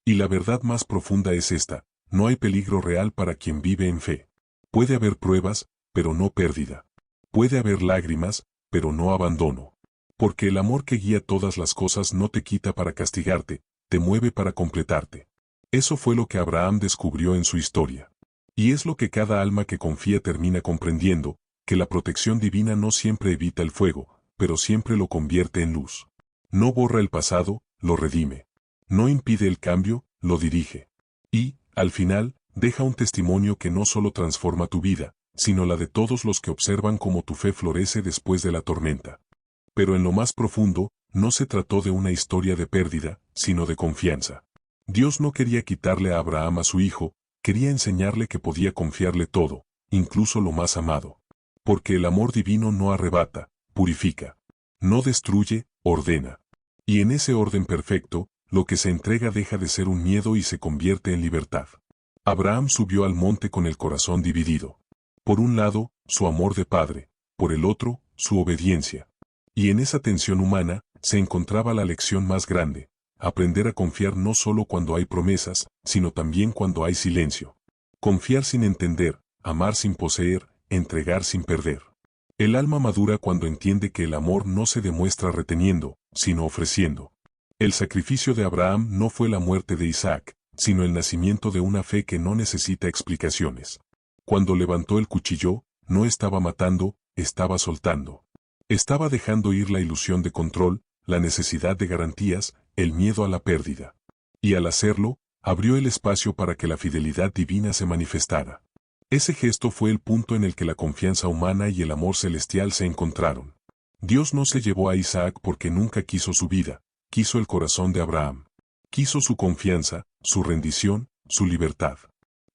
Speaker 1: Y la verdad más profunda es esta: no hay peligro real para quien vive en fe. Puede haber pruebas, pero no pérdida. Puede haber lágrimas, pero no abandono. Porque el amor que guía todas las cosas no te quita para castigarte, te mueve para completarte. Eso fue lo que Abraham descubrió en su historia. Y es lo que cada alma que confía termina comprendiendo, que la protección divina no siempre evita el fuego, pero siempre lo convierte en luz. No borra el pasado, lo redime. No impide el cambio, lo dirige. Y, al final, deja un testimonio que no solo transforma tu vida, sino la de todos los que observan cómo tu fe florece después de la tormenta. Pero en lo más profundo, no se trató de una historia de pérdida, sino de confianza. Dios no quería quitarle a Abraham a su hijo, quería enseñarle que podía confiarle todo, incluso lo más amado. Porque el amor divino no arrebata, purifica. No destruye, ordena. Y en ese orden perfecto, lo que se entrega deja de ser un miedo y se convierte en libertad. Abraham subió al monte con el corazón dividido. Por un lado, su amor de padre, por el otro, su obediencia. Y en esa tensión humana, se encontraba la lección más grande: aprender a confiar no solo cuando hay promesas, sino también cuando hay silencio. Confiar sin entender, amar sin poseer, entregar sin perder. El alma madura cuando entiende que el amor no se demuestra reteniendo, sino ofreciendo. El sacrificio de Abraham no fue la muerte de Isaac, sino el nacimiento de una fe que no necesita explicaciones. Cuando levantó el cuchillo, no estaba matando, estaba soltando. Estaba dejando ir la ilusión de control, la necesidad de garantías, el miedo a la pérdida. Y al hacerlo, abrió el espacio para que la fidelidad divina se manifestara. Ese gesto fue el punto en el que la confianza humana y el amor celestial se encontraron. Dios no se llevó a Isaac porque nunca quiso su vida, quiso el corazón de Abraham. Quiso su confianza, su rendición, su libertad.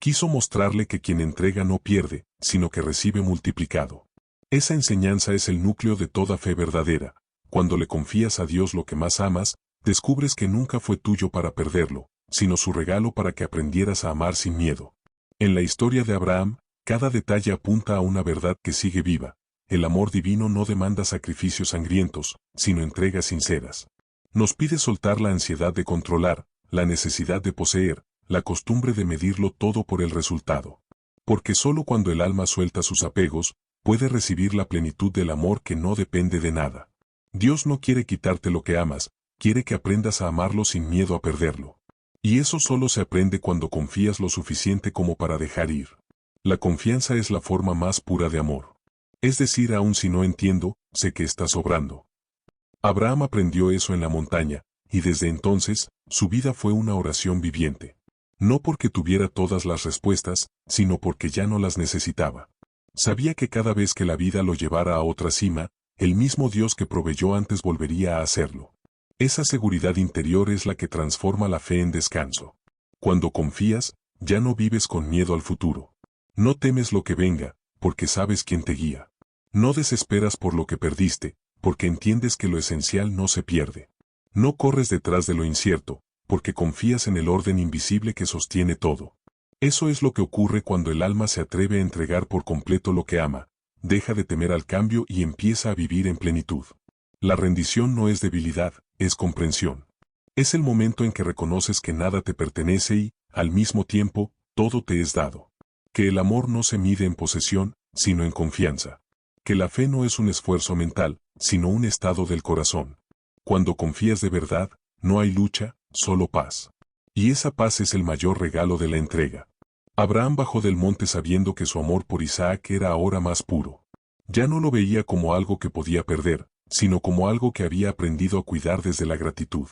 Speaker 1: Quiso mostrarle que quien entrega no pierde, sino que recibe multiplicado. Esa enseñanza es el núcleo de toda fe verdadera. Cuando le confías a Dios lo que más amas, descubres que nunca fue tuyo para perderlo, sino su regalo para que aprendieras a amar sin miedo. En la historia de Abraham, cada detalle apunta a una verdad que sigue viva. El amor divino no demanda sacrificios sangrientos, sino entregas sinceras. Nos pide soltar la ansiedad de controlar, la necesidad de poseer, la costumbre de medirlo todo por el resultado. Porque solo cuando el alma suelta sus apegos, puede recibir la plenitud del amor que no depende de nada. Dios no quiere quitarte lo que amas, quiere que aprendas a amarlo sin miedo a perderlo. Y eso solo se aprende cuando confías lo suficiente como para dejar ir. La confianza es la forma más pura de amor. Es decir, aun si no entiendo, sé que estás obrando. Abraham aprendió eso en la montaña, y desde entonces, su vida fue una oración viviente. No porque tuviera todas las respuestas, sino porque ya no las necesitaba. Sabía que cada vez que la vida lo llevara a otra cima, el mismo Dios que proveyó antes volvería a hacerlo. Esa seguridad interior es la que transforma la fe en descanso. Cuando confías, ya no vives con miedo al futuro. No temes lo que venga, porque sabes quién te guía. No desesperas por lo que perdiste, porque entiendes que lo esencial no se pierde. No corres detrás de lo incierto, porque confías en el orden invisible que sostiene todo. Eso es lo que ocurre cuando el alma se atreve a entregar por completo lo que ama, deja de temer al cambio y empieza a vivir en plenitud. La rendición no es debilidad, es comprensión. Es el momento en que reconoces que nada te pertenece y, al mismo tiempo, todo te es dado. Que el amor no se mide en posesión, sino en confianza. Que la fe no es un esfuerzo mental, sino un estado del corazón. Cuando confías de verdad, no hay lucha, solo paz. Y esa paz es el mayor regalo de la entrega. Abraham bajó del monte sabiendo que su amor por Isaac era ahora más puro. Ya no lo veía como algo que podía perder, sino como algo que había aprendido a cuidar desde la gratitud.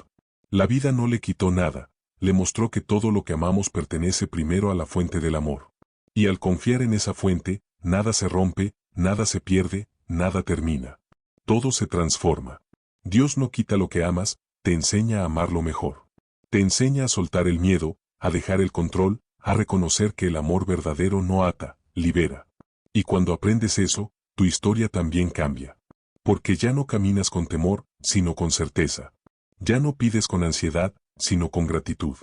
Speaker 1: La vida no le quitó nada, le mostró que todo lo que amamos pertenece primero a la fuente del amor. Y al confiar en esa fuente, nada se rompe, nada se pierde, nada termina. Todo se transforma. Dios no quita lo que amas, te enseña a amarlo mejor. Te enseña a soltar el miedo, a dejar el control, a reconocer que el amor verdadero no ata, libera. Y cuando aprendes eso, tu historia también cambia. Porque ya no caminas con temor, sino con certeza. Ya no pides con ansiedad, sino con gratitud.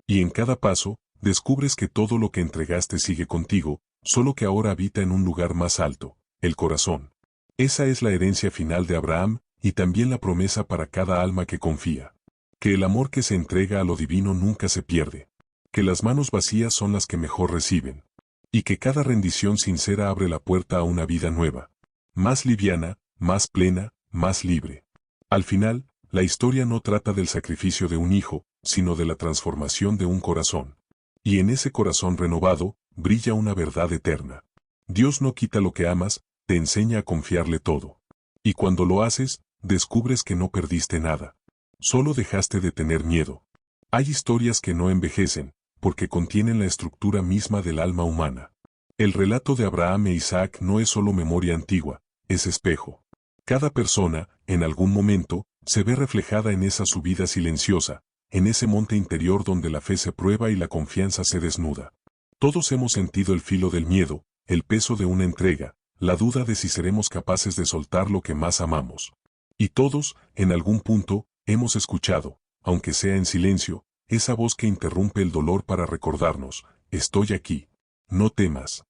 Speaker 1: Y en cada paso, descubres que todo lo que entregaste sigue contigo, solo que ahora habita en un lugar más alto, el corazón. Esa es la herencia final de Abraham, y también la promesa para cada alma que confía. Que el amor que se entrega a lo divino nunca se pierde. Que las manos vacías son las que mejor reciben. Y que cada rendición sincera abre la puerta a una vida nueva. Más liviana, más plena, más libre. Al final, la historia no trata del sacrificio de un hijo, sino de la transformación de un corazón. Y en ese corazón renovado, brilla una verdad eterna. Dios no quita lo que amas, te enseña a confiarle todo. Y cuando lo haces, descubres que no perdiste nada. Solo dejaste de tener miedo. Hay historias que no envejecen, porque contienen la estructura misma del alma humana. El relato de Abraham e Isaac no es solo memoria antigua, es espejo. Cada persona, en algún momento, se ve reflejada en esa subida silenciosa, en ese monte interior donde la fe se prueba y la confianza se desnuda. Todos hemos sentido el filo del miedo, el peso de una entrega, la duda de si seremos capaces de soltar lo que más amamos. Y todos, en algún punto, hemos escuchado, aunque sea en silencio, esa voz que interrumpe el dolor para recordarnos, estoy aquí. No temas.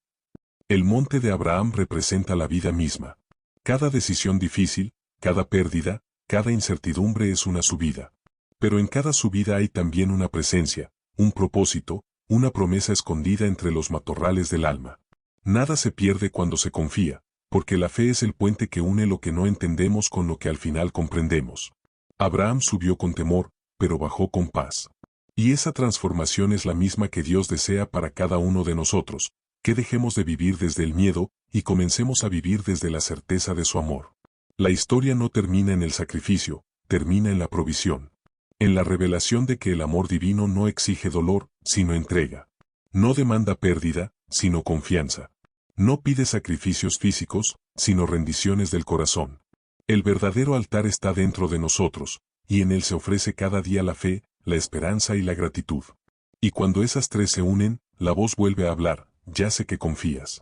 Speaker 1: El monte de Abraham representa la vida misma. Cada decisión difícil, cada pérdida, cada incertidumbre es una subida. Pero en cada subida hay también una presencia, un propósito, una promesa escondida entre los matorrales del alma. Nada se pierde cuando se confía, porque la fe es el puente que une lo que no entendemos con lo que al final comprendemos. Abraham subió con temor, pero bajó con paz. Y esa transformación es la misma que Dios desea para cada uno de nosotros, que dejemos de vivir desde el miedo y comencemos a vivir desde la certeza de su amor. La historia no termina en el sacrificio, termina en la provisión. En la revelación de que el amor divino no exige dolor, sino entrega. No demanda pérdida, sino confianza. No pide sacrificios físicos, sino rendiciones del corazón. El verdadero altar está dentro de nosotros, y en él se ofrece cada día la fe, la esperanza y la gratitud. Y cuando esas tres se unen, la voz vuelve a hablar, ya sé que confías.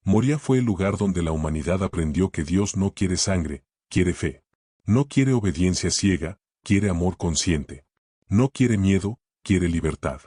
Speaker 1: Moria fue el lugar donde la humanidad aprendió que Dios no quiere sangre, quiere fe. No quiere obediencia ciega, quiere amor consciente. No quiere miedo, quiere libertad.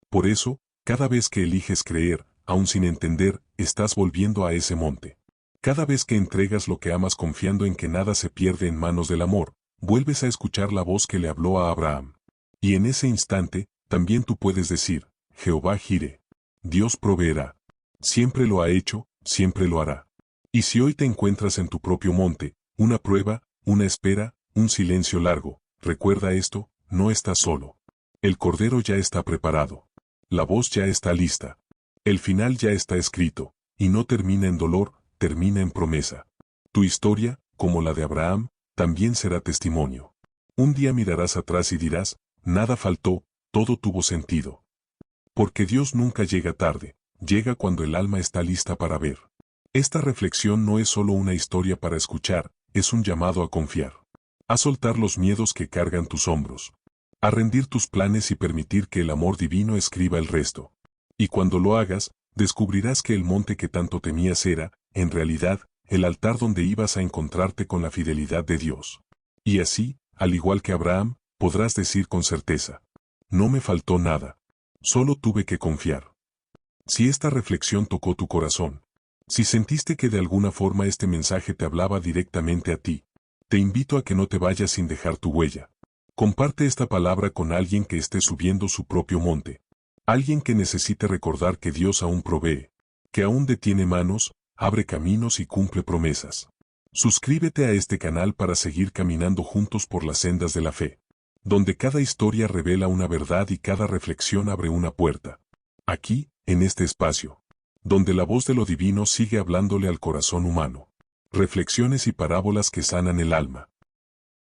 Speaker 1: Por eso, cada vez que eliges creer, aun sin entender, estás volviendo a ese monte. Cada vez que entregas lo que amas confiando en que nada se pierde en manos del amor, vuelves a escuchar la voz que le habló a Abraham. Y en ese instante, también tú puedes decir, Jehová Jireh. Dios proveerá. Siempre lo ha hecho, siempre lo hará. Y si hoy te encuentras en tu propio monte, una prueba, una espera, un silencio largo, recuerda esto, no estás solo. El cordero ya está preparado. La voz ya está lista. El final ya está escrito, y no termina en dolor, termina en promesa. Tu historia, como la de Abraham, también será testimonio. Un día mirarás atrás y dirás, nada faltó, todo tuvo sentido. Porque Dios nunca llega tarde, llega cuando el alma está lista para ver. Esta reflexión no es solo una historia para escuchar, es un llamado a confiar. A soltar los miedos que cargan tus hombros. A rendir tus planes y permitir que el amor divino escriba el resto. Y cuando lo hagas, descubrirás que el monte que tanto temías era, en realidad, el altar donde ibas a encontrarte con la fidelidad de Dios. Y así, al igual que Abraham, podrás decir con certeza, no me faltó nada, solo tuve que confiar. Si esta reflexión tocó tu corazón, si sentiste que de alguna forma este mensaje te hablaba directamente a ti, te invito a que no te vayas sin dejar tu huella. Comparte esta palabra con alguien que esté subiendo su propio monte. Alguien que necesite recordar que Dios aún provee, que aún detiene manos, abre caminos y cumple promesas. Suscríbete a este canal para seguir caminando juntos por las sendas de la fe, donde cada historia revela una verdad y cada reflexión abre una puerta. Aquí, en este espacio, donde la voz de lo divino sigue hablándole al corazón humano. Reflexiones y parábolas que sanan el alma.